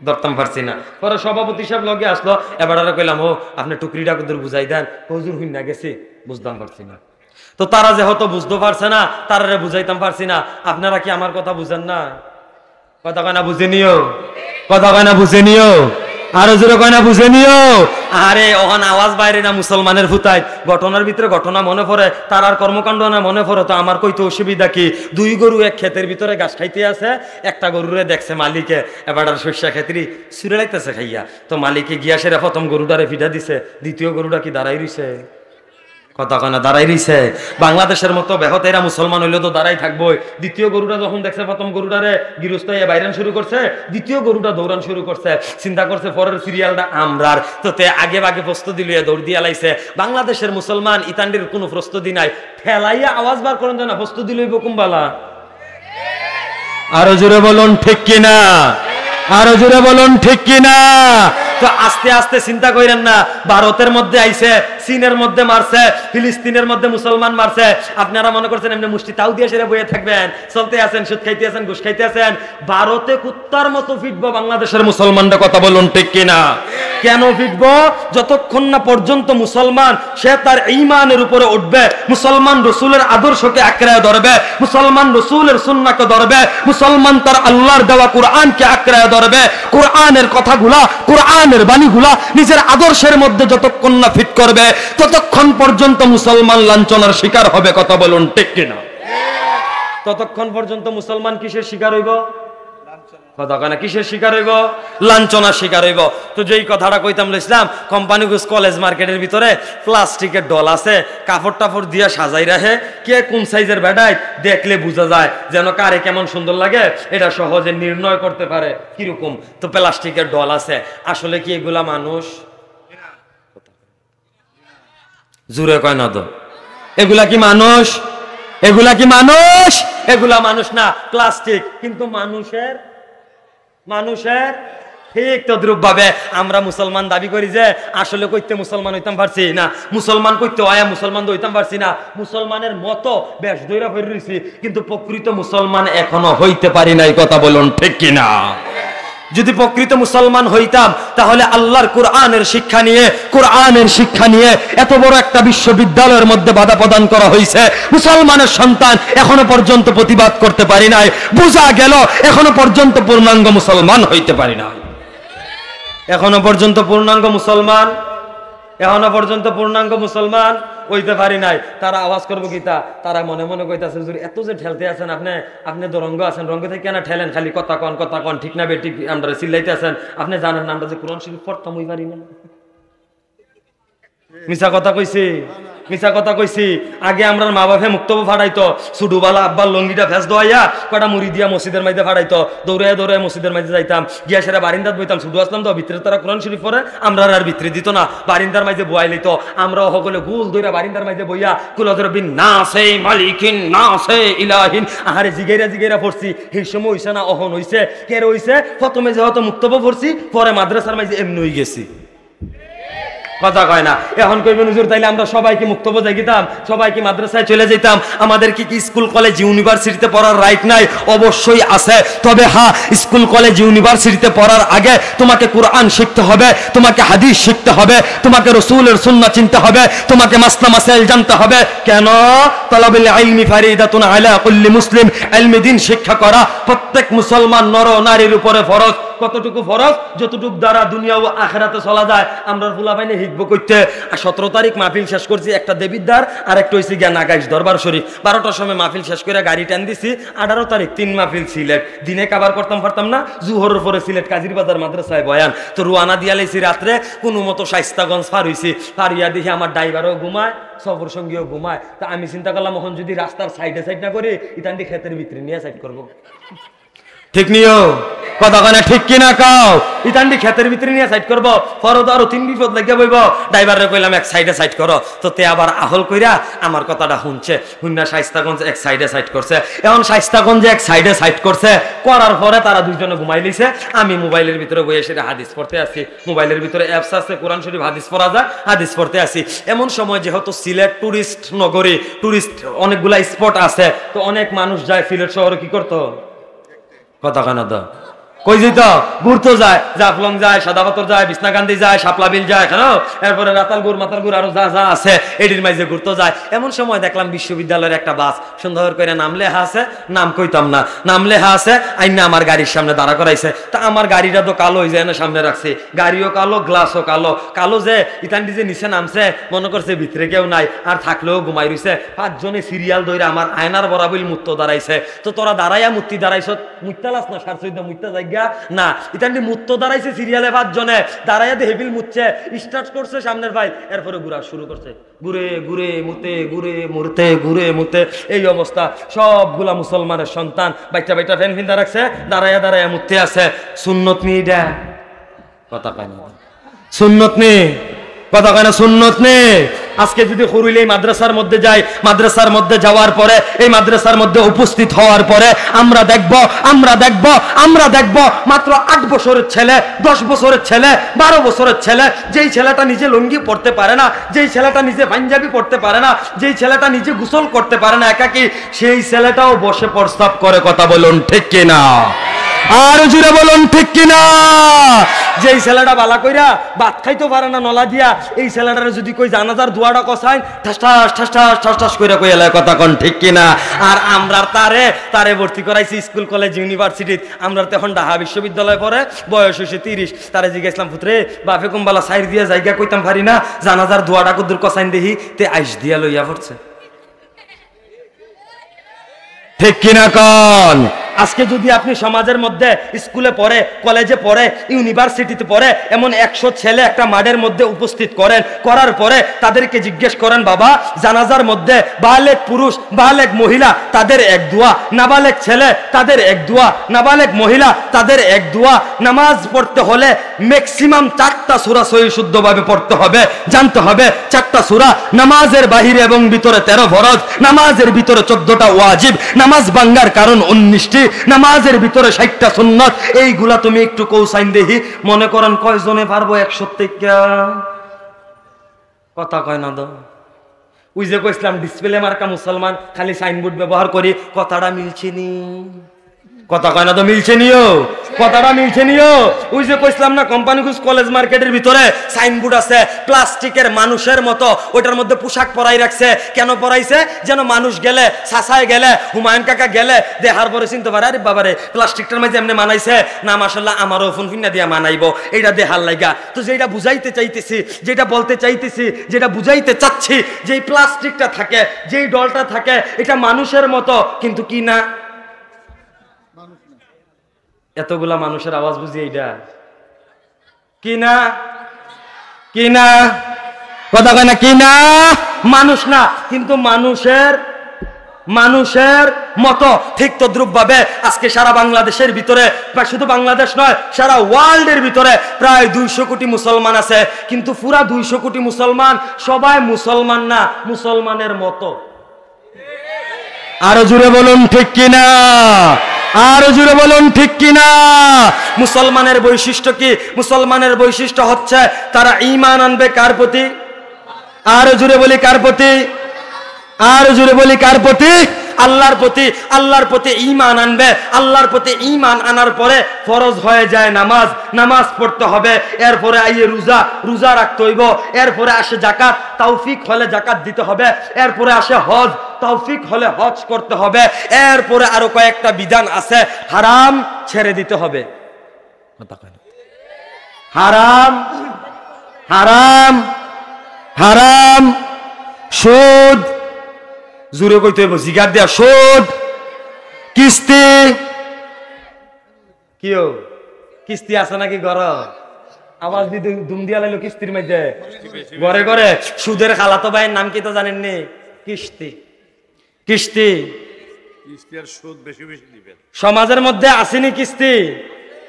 ধরতাম পারছি না। পরে সভাপতি সাহেব লগে আসলো, এবার কইলাম ও আপনি টুকরিটা কত বুঝাই দেন, হুজুর হুই না গেছি, বুঝতাম পারছি না। তো তারা যে হয়তো বুঝতে পারছে না, তারা বুঝাইতাম পারছি না। আপনারা কি আমার কথা বুঝেন না? কথা কয় না বুঝে নিও, কথা কয় না বুঝে নিও, আরো জোরে কয় না বুঝে নিও। আরে ওখানে আওয়াজ বাইরে না মুসলমানের ভুতাই, ঘটনার ভিতরে ঘটনা মনে পড়ে, তার আর কর্মকাণ্ড না মনে পড়ে। তো আমার কইতে অসুবিধা কি? 2 গরু এক ক্ষেতের ভিতরে ঘাস খাইতে আছে, একটা গরুরে দেখছে মালিকে এবার শস্যা ক্ষেত্রে ছুড়ে লাগতেছে খাইয়া। তো মালিকে গিয়া সেরা প্রথম গরুটারে ফিটা দিছে, দ্বিতীয় গরুটা কি দাঁড়াই রইছে? কথা কয় না দাঁড়াই রইছে। বাংলাদেশের মতো বেহতেরা মুসলমান হইলে তো দাঁড়াই থাকবোই। দ্বিতীয় গরুটা যখন দেখছে প্রথম গরুটারে গৃহস্থ বাইরান শুরু করছে, দ্বিতীয় গরুটা দৌড়ান শুরু করছে, চিন্তা করছে পরের সিরিয়ালটা আমরার। তো তে আগে বাগে প্রস্তুতি লইয়া দৌড় দিয়া লাইছে। বাংলাদেশের মুসলমান ইতান্ডির কোনো প্রস্তুতি নাই, ফেলাইয়া আওয়াজ বার করেন না, প্রস্তুতি লইব কুম্বালা। আরো জোরে বলুন ঠিক কিনা, আরো জোরে বলুন ঠিক কিনা। তো আস্তে আস্তে চিন্তা করেন না, ভারতের মধ্যে আইছে, চীনের মধ্যে মারছে, ফিলিস্তিনের মধ্যে মুসলমান মারছে। আপনারা মনে করছেন এমনি মুষ্টি তাও দিয়ে সেরে বইয়ে থাকবেন, চলতে আছেন, সুদ খাইতে আছেন, ঘুষ খাইতে আছেন। ভারতে কুত্তার মতো ফিটবো বাংলাদেশের মুসলমানরা, কথা বলুন ঠিক কিনা। কেন ফিটবো? যতক্ষণ না পর্যন্ত মুসলমান সে তার ঈমানের উপরে উঠবে, মুসলমান রসুলের আদর্শকে আঁকড়ায় ধরবে, মুসলমান রসুলের সুন্নাহকে ধরবে, মুসলমান তার আল্লাহর দেওয়া কোরআনকে আঁকড়ায় ধরবে, কোরআনের কথাগুলা, কোরআনের বাণীগুলা নিজের আদর্শের মধ্যে যতক্ষণ না ফিট করবে, ততক্ষণ পর্যন্ত মুসলমান লাঞ্ছনার শিকার হবে, কথা বলুন ঠিক কিনা। ততক্ষণ পর্যন্ত মুসলমান কিসের শিকার হইব? কথা কয় না, কিসের শিকার হইব? লাঞ্ছনার শিকার হইব। তো যেই কথাটা কইতাম ইসলাম, কোম্পানিগঞ্জ কলেজ মার্কেটের ভিতরে প্লাস্টিকের ডল আছে, কাপড় টাপড় দিয়া সাজাই রাখে, কে কোন সাইজের বেড়ায় দেখলে বোঝা যায়, যেন কারে কেমন সুন্দর লাগে এটা সহজে নির্ণয় করতে পারে কিরকম। তো প্লাস্টিকের ডল আছে, আসলে কি এগুলা মানুষ? জুড়ে কয় না তো, এগুলা কি মানুষ? এগুলা কি মানুষ? এগুলা মানুষ না, প্লাস্টিক। কিন্তু মানুষের ঠিক তদ্রুপ ভাবে আমরা মুসলমান দাবি করি যে আসলে কইতে মুসলমান হইতাম পারছি না, মুসলমান কইতে হয় মুসলমান হইতাম পারছি না, মুসলমানের মতো বেশ দইরা হয়ে রয়েছি, কিন্তু প্রকৃত মুসলমান এখনো হইতে পারি নাই, কথা বলুন ঠিক কিনা। যদি প্রকৃত মুসলমান হইতাম তাহলে আল্লাহর কোরআনের শিক্ষা নিয়ে এত বড় একটা বিশ্ববিদ্যালয়ের মধ্যে বাধা প্রদান করা হয়েছে, মুসলমানের সন্তান এখনো পর্যন্ত প্রতিবাদ করতে পারি নাই, বোঝা গেল এখনো পর্যন্ত পূর্ণাঙ্গ মুসলমান হইতে পারি নাই, এখনো পর্যন্ত পূর্ণাঙ্গ মুসলমান হইতে পারি নাই। তারা আওয়াজ করবো গীতা, তারা মনে মনে কইতাছে হুজুর এত যে ঠেলতে আছেন আপনি তো রঙ্গ আছেন, রঙ্গ থেকে কেন ঠেলেন, খালি কথা কন ঠিক না বেঠিক আমরা চিল্লাইতে আছেন, আপনি জানেন না আমরা যে কোরআন শরীফ পড়তাম ওই পারি না। মিছা কথা কইছি। আগে আমরা মা বাপে মুক্তব ফাড়াইতো, সুডুবালা আব্বার লঙ্গিটা ফেস দোয়াইয়া কটা মুড়ি দিয়া মসজিদের মাঝে ফাড়াইতো, দৌড়ায় মসজিদের মাঝে যাইতাম, গিয়া সেরা বারিন্দাত বইতাম, শুধু আসলাম তো ভিতরে তারা কোরআন শরীফ পড়ে, আমরা আর ভিতরে দিত না, বারিন্দার মাঝে বয়াই লইত, আমরা সকলে গুল দইরা বারিন্দার মাঝে বইয়া কুলবিন নাসে মালিকিন নাসে ইলাহিন আহারে জিগেরা পড়ছি। সেই সময় হইছে না, অহন হইছে, কেরে হইছে, প্রথমে যেহেতু মুক্তব পড়ছি, পরে মাদ্রাসার মাঝে এমনি হয়ে গেছি, কথা কয় না। এখন কইবেন হুজুর তাইলে আমরা সবাইকে মুক্তব যাইতাম, সবাইকে মাদ্রাসায় চলে যেতাম, আমাদের কি স্কুল কলেজ ইউনিভার্সিটিতে পড়ার রাইট নাই? অবশ্যই আছে। তবে হ্যাঁ, স্কুল কলেজ ইউনিভার্সিটিতে পড়ার আগে তোমাকে কোরআন শিখতে হবে, তোমাকে হাদিস শিখতে হবে, তোমাকে রাসূলের সুন্নাহ চিনতে হবে, তোমাকে মাসলা মাসাইল জানতে হবে। কেন? তালাবুল ইলমি ফারিদাতুন আলা কুল্লি মুসলিম, ইলমি দ্বীন শিক্ষা করা প্রত্যেক মুসলমান নর নারীর উপরে ফরজ। কতটুকু ফরজ? যতটুকু দ্বারা দুনিয়া ও আখিরাতে চলা যায়। আমরা ফুলাবাইনে হিকবো করতে 17 তারিখ মাহফিল শেষ করছি, একটা দেবিদ্বার আর একটা হইছে গিয়া নাগাইশ দরবার শরীফ। 12টার সময় মাহফিল শেষ করে গাড়ি টান দিছি। 18 তারিখ 3 মাহফিল সিলেট, দিনে কাবার করতাম পারতাম না, জুহরের পরে সিলেট কাজির বাজার মাদ্রাসায় বয়ান। তো রুয়ানা দিয়া লাইছি রাত্রে, কোনো মতো শাইস্তাগঞ্জ পার হইছি, পারিয়া দেখি আমার ড্রাইভারও ঘুমায়, সফর সঙ্গীও ঘুমায়। তা আমি চিন্তা করলাম এখন যদি রাস্তার সাইড না করি, ইতান্ডি ক্ষেতের ভিতরে নিয়ে সাইড করবো, ঠিক নিও। কথা কয় ঠিক কিনা কাও ইতান্ডি ক্ষেতের ভিতরে নিয়ে সাইড করবো পরে তো আরো 3 বিপদ লাগিয়ে বইব ড্রাইভারে কইলাম এক সাইডে সাইড করো তো তে আবার আহল কইরা আমার কথাটা শুনছে হুন্না শাইস্তাগঞ্জ এক সাইডে সাইড করছে এখন শাইস্তাগঞ্জে এক সাইডে সাইড করছে করার পরে তারা দুইজনে ঘুমাই লিছে আমি মোবাইলের ভিতরে বইয়ে সেটা হাদিস পড়তে আছি মোবাইলের ভিতরে অ্যাপস আছে কোরআন শরীফ হাদিস পড়া যায় হাদিস পড়তে আছি এমন সময় যেহেতু সিলেট টুরিস্ট নগরী টুরিস্ট অনেকগুলা স্পট আছে তো অনেক মানুষ যায় সিলেট শহরে কি করতো কথা কানা তো কই যেত ঘুরতে যায় জাফলং যায় সাদাপাথর যায় বিছনাকান্দি যায় শাপলাবিল যায় কেন এরপরে রাতালগুড় মাতালগুড় আরো যা যা আছে এটির মাঝে ঘুরতে যায় এমন সময় দেখলাম বিশ্ববিদ্যালয়ের একটা বাস সুন্দর করে নাম লেখা আছে নাম কইতাম না নাম লেখা আছে আইনা আমার গাড়ির সামনে দাঁড়া করাইছে তা আমার গাড়িটা তো কালো হয়ে যায় না সামনে রাখছে গাড়িও কালো গ্লাসও কালো কালো যে ইতান্ডি যে নিচে নামছে মনে করছে ভিতরে কেউ নাই আর থাকলেও ঘুমাই রইছে 5 জনে সিরিয়াল ধরে আমার আয়নার বরাবর মুত্ত দাঁড়াইছে তো তোরা দাঁড়াইয়া মূর্তি দাঁড়াইছ মুত্তালাস না সার সইদা মুত্তা না ইতান্ডি মুত্ত দাঁড়াইছে সিরিয়ালে 5 জনে দাঁড়াইয়া হেবিল মুচ্ছে স্টার্ট করছে সামনের ভাই এরপরে ঘুরা শুরু করছে ঘুরে ঘুরে মুতে ঘুরে মুরতে ঘুরে মুতে এই অবস্থা সবগুলা মুসলমানের সন্তান বাইটা বাইটা ফ্যান ফিন্দা রাখছে দাঁড়াইয়া দাঁড়াইয়া মুতে আছে সুন্নত নেই ডা কথা কয় না সুন্নত নেই কথা কয় না সুন্নত নেই আজকে যদি খুরুইলে মাদ্রাসার মধ্যে যাই মাদ্রাসার মধ্যে যাওয়ার পরে এই মাদ্রাসার মধ্যে উপস্থিত হওয়ার পরে আমরা দেখব মাত্র 8 বছরের ছেলে 10 বছরের ছেলে 12 বছরের ছেলে যেই ছেলেটা নিজে লুঙ্গি পড়তে পারে না যেই ছেলেটা নিজে পাঞ্জাবি পড়তে পারে না যেই ছেলেটা নিজে গোসল করতে পারে না একাকি সেই ছেলেটাও বসে প্রস্তাব করে কথা বলুন ঠিক কিনা আর জুড়ে বলুন ঠিক কিনা যেই ছেলেটা বালা কইরা ভাত খাইতে পারে না নলা দিয়া এই ছেলেটারে যদি কই জানাজার দুয়াটা কসাই ঠাস ঠাস ঠাস ঠাস ঠাস ঠাস কইরা কই এলায় কথা কোন ঠিক কিনা আর আমরা তারে ভর্তি করাইছি স্কুল কলেজ ইউনিভার্সিটি আমরা তখন ঢাকা বিশ্ববিদ্যালয়ে পড়ে বয়স হইছে 30 তারে জিজ্ঞাসলাম পুত্রে বাপে কুম্বালা সাইর দিয়া জায়গা কইতাম পারি না জানাজার দুয়াটা কদ্দুর কসাইন দেখি তে আইস দিয়া লইয়া পড়ছে ঠিক কিনা কোন আজকে যদি আপনি সমাজের মধ্যে স্কুলে পড়ে কলেজে পড়ে ইউনিভার্সিটিতে পড়ে এমন 100 ছেলে একটা মাঠের মধ্যে উপস্থিত করেন করার পরে তাদেরকে জিজ্ঞেস করেন বাবা জানাজার মধ্যে বালেগ পুরুষ বালেগ মহিলা তাদের এক দোয়া নাবালেগ ছেলে তাদের এক দোয়া নাবালেগ মহিলা তাদের এক দোয়া নামাজ পড়তে হলে ম্যাক্সিমাম 4টা সূরা সহি শুদ্ধভাবে পড়তে হবে জানতে হবে 4টা সূরা নামাজের বাহিরে এবং ভিতরে 13 ফরজ নামাজের ভিতরে 14টা ওয়াজিব নামাজ ভাঙার কারণ 19টি নামাজের ভিতরে 60টা সুন্নাত এইগুলা তুমি একটু কৌসাইন দেখি মনে করেন কয়জনে পারবো 100 থেকে কথা কয় না দো ওই যে কইছিলাম ডিসপ্লে মার্কা মুসলমান খালি সাইনবোর্ড ব্যবহার করি কথাটা মিলছে নি কথা কয় না তো মিলছে নিও কথাটা মিলছে নিও ওই যে কইছিলাম না কোম্পানিগঞ্জ কলেজ মার্কেটের ভিতরে সাইনবোর্ড আছে প্লাস্টিকের মানুষের মতো ওটার মধ্যে পোশাক পরাই রাখছে কেন পরাইছে যেন মানুষ গেলে সাসায় গেলে হুমায়ুন কাকা গেলে দেহার পরে চিনতে পারে আরে বাবারে প্লাস্টিকটার মাঝে এমনি মানাইছে না মাশাআল্লাহ আমারও ফোন ফিন্না দিয়া মানাইবো এইটা দেহার লাগা তো যেটা বুঝাইতে চাইতেছি যেটা বলতে চাইতেছি যেটা বুঝাইতে চাচ্ছি যেই প্লাস্টিকটা থাকে যেই ডলটা থাকে এটা মানুষের মতো কিন্তু কি না এতগুলা মানুষের আওয়াজ বুঝি এইটা কি না কথা কয় না কি না মানুষ না কিন্তু মানুষের মতো ঠিক তদ্রুপ ভাবে আজকে সারা বাংলাদেশের ভিতরে বা শুধু বাংলাদেশ নয় সারা ওয়ার্ল্ডের ভিতরে প্রায় 200 কোটি মুসলমান আছে কিন্তু পুরা 200 কোটি মুসলমান সবাই মুসলমান না মুসলমানের মতো আরো জোরে বলুন ঠিক কিনা আর জোরে বলুন ঠিক কিনা মুসলমানের বৈশিষ্ট্য কি মুসলমানের বৈশিষ্ট্য হচ্ছে তারা ঈমান আনবে কার প্রতি আর জোরে বলি কার প্রতি আর জোরে বলি কার প্রতি আল্লাহর প্রতি ঈমান আনবে আল্লাহর প্রতি ঈমান আনার পরে ফরজ হয়ে যায় নামাজ পড়তে হবে এরপরে আইয়ে রোজা রাখতে হইব এরপরে আসে যাকাত তৌফিক হলে যাকাত দিতে হবে এরপরে আসে হজ তৌফিক হলে হজ করতে হবে এরপরে আরো কয়েকটা বিধান আছে হারাম ছেড়ে দিতে হবে হারাম সুদ জুড়ে কইতে হইব জিগার দেয়া সুদ কিস্তি আছে নাকি ঘর আওয়াজ দিতে দুম দিয়া লাইলো কিস্তির মধ্যে ঘরে ঘরে সুদের খালাতো ভাইয়ের নাম কি তো জানেননি কিস্তি আর সুদ বেশি দিবেন সমাজের মধ্যে আসেনি কিস্তি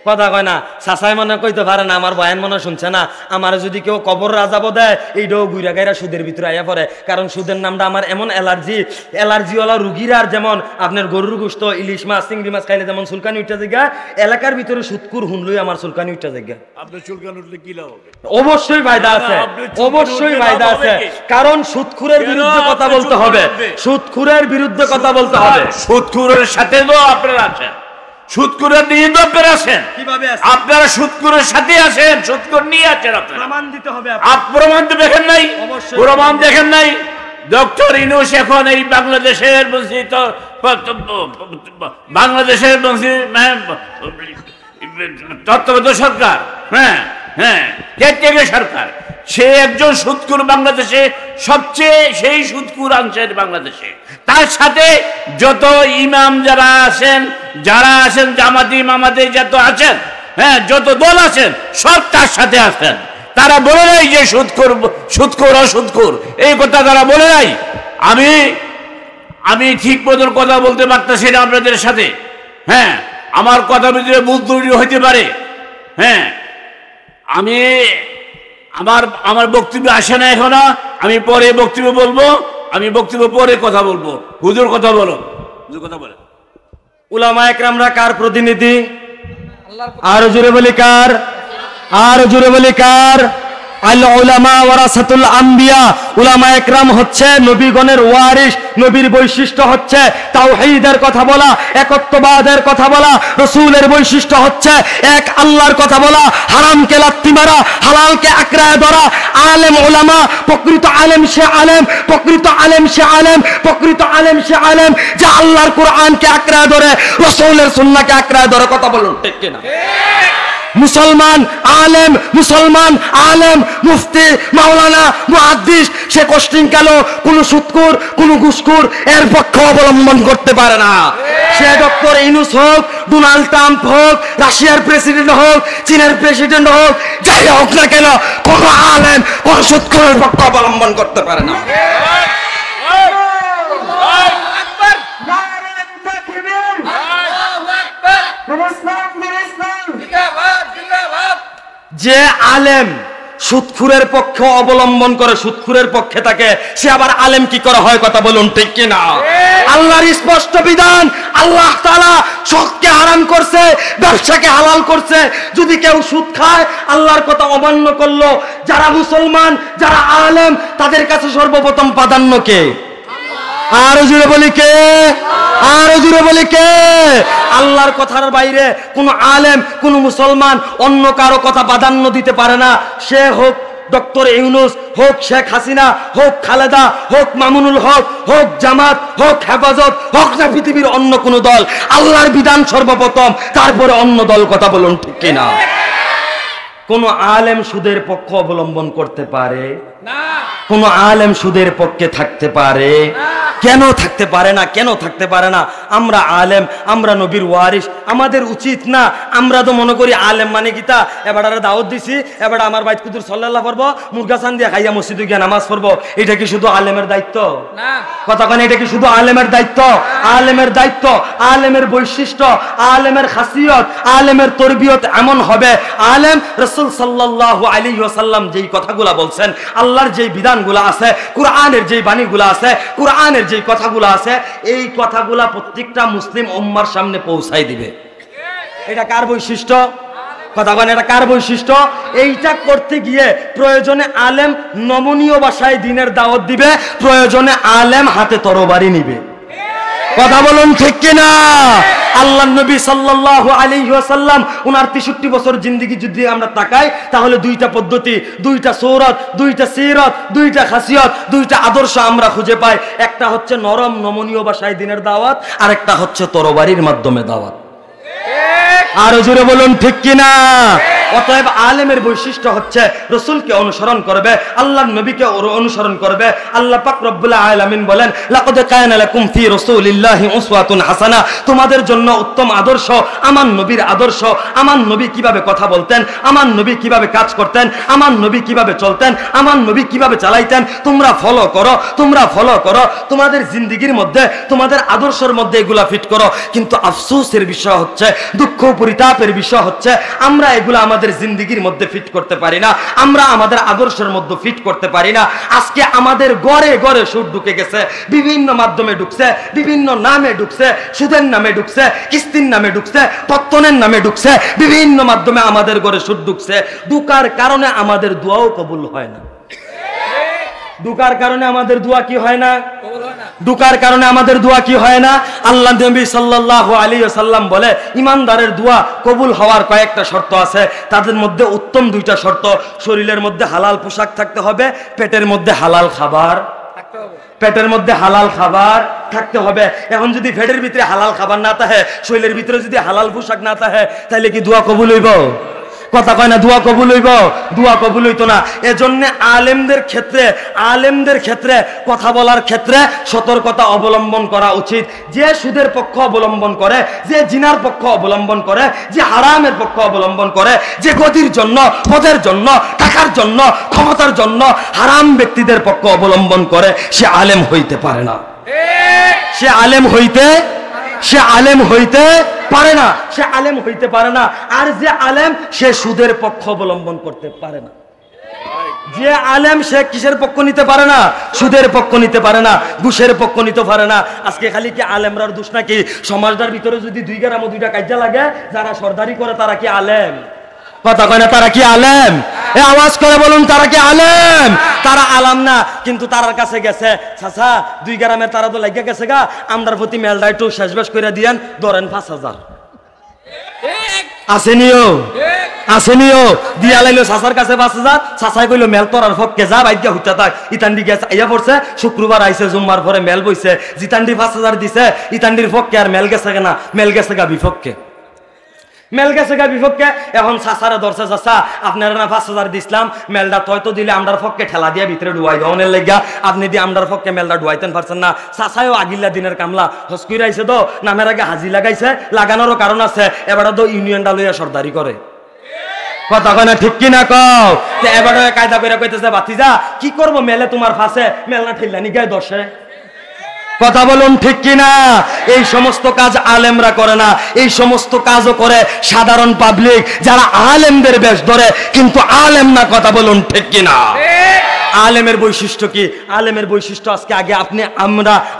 কথা কয় না, চাচাই মনে কইতে পারে না, আমার বয়ান মনে শুনছে না, আমার যদি কেউ কবর রাজাবো দেয় এইটাও গুইরা গাইরা সুদের ভিতরে আইয়া পড়ে। কারণ সুদের নামটা আমার এমন অ্যালার্জিওয়ালা রুগীরা, যেমন আপনার গরুর গোশত, ইলিশ মাছ, চিংড়ি মাছ খাইলে যেমন চুলকানি উঠা জায়গা, এলাকার ভিতরে সুদকুর হুনলই আমার চুলকানি উঠা জায়গা। আপনার চুলকানি উঠলে কি লাভ হবে? অবশ্যই ফায়দা আছে, অবশ্যই ফায়দা আছে। কারণ সুদখুরের বিরুদ্ধে কথা বলতে হবে, সুদখুরের বিরুদ্ধে কথা বলতে হবে। সুদখুরের সাথে তো আপনারা আছেন, সুদখুরের নিয়ে তো আপনারা আছেন। কিভাবে আছেন? আপনারা সুদখুরের সাথে আছেন, সুদখুর নিয়ে আছেন। আপনারা প্রমাণ দিতে হবে। প্রমাণ তো দেখেন নাই, অবশ্যই প্রমাণ দেখেন নাই। ডক্টর ইউনূস এখন এই বাংলাদেশের তত্ত্বাবধায়ক সরকার, হ্যাঁ হ্যাঁ, কেয়ারটেকার সরকার, সে একজন সুদখুর, বাংলাদেশে সবচেয়ে সেই সুদখুর আনছেন বাংলাদেশে। তার সাথে যত ইমাম যারা আছেন জামাতি মামাতে যত আছেন, হ্যাঁ যত দল আছেন, সব তার সাথে আছেন। তারা বলে নাই যে সুদখোর অসুদখোর, এই কথা তারা বলে নাই। আমি ঠিক মতন কথা বলতে পারতেছি না আপনাদের সাথে, হ্যাঁ আমার কথার ভিতরে ভুল ত্রুটি হইতে পারে, হ্যাঁ আমার বক্তব্য আসে না এখনো, আমি পরে বক্তব্য বলবো, আমি বক্তব্য পরে কথা বলবো। হুজুর কথা বলো, হুজুর কথা বলে। উলামা একরামরা কার প্রতিনিধি? আর জোরে বলি কার? আর জোরে বলি কার? আল উলামা ওয়ারাসাতুল আম্বিয়া। উলামা একরাম হচ্ছে নবীগণের ওয়ারিস। নবীর বৈশিষ্ট্য হচ্ছে তাওহীদের কথা বলা, একত্ববাদের কথা বলা। রাসূলের বৈশিষ্ট্য হচ্ছে এক আল্লাহর কথা বলা, হারামকে লাত্তি মারা, হালালকে আঁকড়ায় ধরা। আলেম উলামা, প্রকৃত আলেম সে আলেম, প্রকৃত আলেম সে আলেম, প্রকৃত আলেম সে আলেম যে আল্লাহর কোরআনকে আঁকড়ায় ধরে, রাসূলের সুন্নাহকে আঁকড়ায় ধরে। কথা বলুন ঠিক কিনা? মুসলমান আলেম, মুসলমান আলেম, মুফতি, মাওলানা, মুহাদ্দিস, সে কোশ্চিন কালো কোন সুদখোর, কোন ঘুষখোর এর পক্ষ অবলম্বন করতে পারে না। সে ডক্টর ইউনূস হোক, ডোনাল্ড ট্রাম্প হোক, রাশিয়ার প্রেসিডেন্ট হোক, চীনের প্রেসিডেন্ট হোক, যাই হোক না কেন, কোন আলেম কোন সুদখোরের পক্ষ অবলম্বন করতে পারে না। যে আলেম সুদখুরের পক্ষে অবলম্বন করে, সুদখুরের পক্ষে থাকে, সে আবার আলেম কি করে হয়? কথা বলুন ঠিক কিনা? আল্লাহর স্পষ্ট বিধান, আল্লাহ তাআলা সুদকে হারাম করছে, ব্যবসাকে হালাল করছে। যদি কেউ সুদ খায়, আল্লাহর কথা অমান্য করলো। যারা মুসলমান, যারা আলেম, তাদের কাছে সর্বপ্রথম প্রাধান্য কে? আরো জুড়ে বলি কে? আরো জুড়ে বলি কে? আল্লাহর কথার বাইরে কোন আলেম, কোন মুসলমান অন্য কারো কথা প্রাধান্য দিতে পারে না। সে হোক ডক্টর ইউনূস, হোক শেখ হাসিনা, হোক খালেদা, হোক মামুনুল হক, হোক জামাত, হোক হেফাজত, হোক না পৃথিবীর অন্য কোন দল, আল্লাহর বিধান সর্বপ্রথম, তারপরে অন্য দল। কথা বলুন ঠিক কিনা? কোন আলেম সুদের পক্ষ অবলম্বন করতে পারে না? কোন আলেম সুদের পক্ষে থাকতে পারে? কেন থাকতে পারে না? কেন থাকতে পারে না? আমরা আলেম, আমরা নবীর ওয়ারিস, আমাদের উচিত না? আমরা তো মনে করি আলেম মানে গীতা, এবার দাওয়াত দিছি, এবার আমার বাইত কুদুর সাল্লাল্লাহু পড়বো, মুরগা চান দিয়া খাইয়া মসজিদে গিয়া নামাজ পড়বো, এটা কি শুধু আলেমের দায়িত্ব? না। কথা কেন? এটা কি শুধু আলেমের দায়িত্ব? আলেমের দায়িত্ব, আলেমের বৈশিষ্ট্য, আলেমের খাসিয়ত, আলেমের তরবিয়ত এমন হবে, আলেম রাসূল সাল্লাল্লাহু আলাইহি ওয়াসাল্লাম যেই কথাগুলা বলছেন, আল্লাহর যেই বিধানগুলা আছে, কোরআনের যেই বাণীগুলা আছে, কোরআনের যে কথাগুলো আছে, এই কথাগুলা প্রত্যেকটা মুসলিম উম্মার সামনে পৌঁছাই দিবে। এটা কার বৈশিষ্ট্য? কথা বলেন, এটা কার বৈশিষ্ট্য? এইটা করতে গিয়ে প্রয়োজনে আলেম নমনীয় ভাষায় দ্বীনের দাওয়াত দিবে, প্রয়োজনে আলেম হাতে তরবারি নিবে। কথা বলুন ঠিক কিনা? আল্লাহর নবী সাল্লাল্লাহু আলাইহি ওয়াসাল্লাম ওনার 63 বছর জিন্দেগি যদি আমরা তাকাই, তাহলে দুইটা পদ্ধতি, দুইটা সূরত, দুইটা সিরাত, দুইটা খাসিয়ত, দুইটা আদর্শ আমরা খুঁজে পাই। একটা হচ্ছে নরম নমনীয় ভাষায় দ্বীনের দাওয়াত, আর একটা হচ্ছে তরবারির মাধ্যমে দাওয়াত। আরো জোরে বলুন ঠিক কিনা? অতএব আলেমের বৈশিষ্ট্য হচ্ছে রাসূলকে অনুসরণ করবে, আল্লাহর নবীকে অনুসরণ করবে। আল্লাহ পাক রব্বুল আলামিন বলেন, লাকাদ কানা লাকুম ফি রাসূলিল্লাহি উসওয়াতুন হাসানা, তোমাদের জন্য উত্তম আদর্শ আমার নবীর আদর্শ। আমার নবী কিভাবে কথা বলতেন, আমার নবী কিভাবে কাজ করতেন, আমার নবী কিভাবে চলতেন, আমার নবী কিভাবে চালাইতেন, তোমরা ফলো করো, তোমরা ফলো করো, তোমাদের জিন্দেগির মধ্যে, তোমাদের আদর্শের মধ্যে এগুলা ফিট করো। কিন্তু আফসোসের বিষয় হচ্ছে, দুঃখ পরিতাপের বিষয় হচ্ছে, আমরা এগুলা আমাদের জিন্দেগির মধ্যে ফিট করতে পারি না, আমরা আমাদের আদর্শের মধ্যে ফিট করতে পারি না। আজকে আমাদের ঘরে ঘরে সুদ ঢুকে গেছে, বিভিন্ন মাধ্যমে ঢুকছে, বিভিন্ন নামে ঢুকছে, সুদের নামে ঢুকছে, কিস্তির নামে ঢুকছে, পত্তনের নামে ঢুকছে, বিভিন্ন মাধ্যমে আমাদের ঘরে সুদ ঢুকছে। ঢুকার কারণে আমাদের দোয়াও কবুল হয় না। ঢুকার কারণে আমাদের দোয়া কি হয় না? ঢুকার কারণে আমাদের দোয়া কি হয় না? আল্লাহ নবী সাল্লাল্লাহু আলাইহি ওয়াসাল্লাম বলে, ইমানদারের দোয়া কবুল হওয়ার কয়েকটা শর্ত আছে। তাদের মধ্যে উত্তম দুইটা শর্ত, শরীরের মধ্যে হালাল পোশাক থাকতে হবে, পেটের মধ্যে হালাল খাবার পেটের মধ্যে হালাল খাবার থাকতে হবে। এখন যদি পেটের ভিতরে হালাল খাবার না থাকে, শরীরের ভিতরে যদি হালাল পোশাক না থাকে, তাহলে কি দোয়া কবুল হইব? কথা কয় না, দোয়া কবুল হইব? দোয়া কবুল হইতো না। এজন্য আলেমদের ক্ষেত্রে কথা বলার ক্ষেত্রে সতর্কতা অবলম্বন করা উচিত। যে সুদের পক্ষ অবলম্বন করে, যে জিনার পক্ষ অবলম্বন করে, যে হারামের পক্ষ অবলম্বন করে, যে গদির জন্য, পদের জন্য, টাকার জন্য, ক্ষমতার জন্য হারাম ব্যক্তিদের পক্ষ অবলম্বন করে, সে আলেম হইতে পারে না। সে আলেম হইতে পারে না, সে আলেম হইতে পারে না। আর যে আলেম, সে সুদের পক্ষ অবলম্বন করতে পারে না। যে আলেম, সে কিসের পক্ষ নিতে পারে না? সুদের পক্ষ নিতে পারে না, ঘুষের পক্ষ নিতে পারে না। আজকে খালি কি আলেমরার দোষ নাকি? সমাজটার ভিতরে যদি 2 গ্রাম 2টা কাজা লাগে, যারা সরদারি করে তারা কি আলেম? কথা কয় না, তারা কি আলেম? আওয়াজ করে বলুন, তারা কি আলেম? তারা আলাম না, কিন্তু তারার কাছে গেছে, চাচা 2 গ্রামের তারা তো লাগিয়ে গেছে গা, আমরার প্রতি মেলটা একটু শেষবেশ করে দিয়েন, ধরেন 5000 আসেনিও দিয়া লাইলো চাচার কাছে 5000। চাচাই কইলো, মেল তোরার পক্ষে যা, বাইক গিয়া হুইতা থাক। ইতান্ডি গেছে, আইয়া পড়ছে, শুক্রবার আইছে, জুম্মার পরে মেল বইছে, জিতান্ডি 5000 দিছে, ইতান্ডির পক্ষে আর মেল গেছে না, মেল গেছে গা বিপক্ষে। এখন চাচারে ধরছে, চাচা আপনারা না 5000 দিছিলাম, মেলটা তয়তো দিলে আমরার পক্ষে ঠেলা দিয়ে ভিতরে ডুয়াই দেওয়ানের লেগা, আপনি দিয়ে আমরার পক্ষে মেলটা ডুয়াইতেন পারছেন না। চাচাইও আগিল্লা দিনের কামলা হস্কুই আইছে, তো নামের আগে হাজি লাগাইছে, লাগানোরও কারণ আছে, এবার তো ইউনিয়নটা লইয়া সর্দারি করে। কথা কয় না, ঠিক কিনা কও? এবার কায়দা করে কইতেছে, বাতিজা কি করবো, মেলে তোমার ফাঁসে, মেল না ঠেললানি গায়ে দশে। কথা বলুন, ঠিক কিনা? এই সমস্ত কাজ আলেমরা করে না, এই সমস্ত কাজও করে সাধারণ পাবলিক, যারা আলেমদের বেশ ধরে কিন্তু আলেম না। কথা বলুন, ঠিক কিনা? আলেমের বৈশিষ্ট্য কি? আলেমের বৈশিষ্ট্য আজকে আগে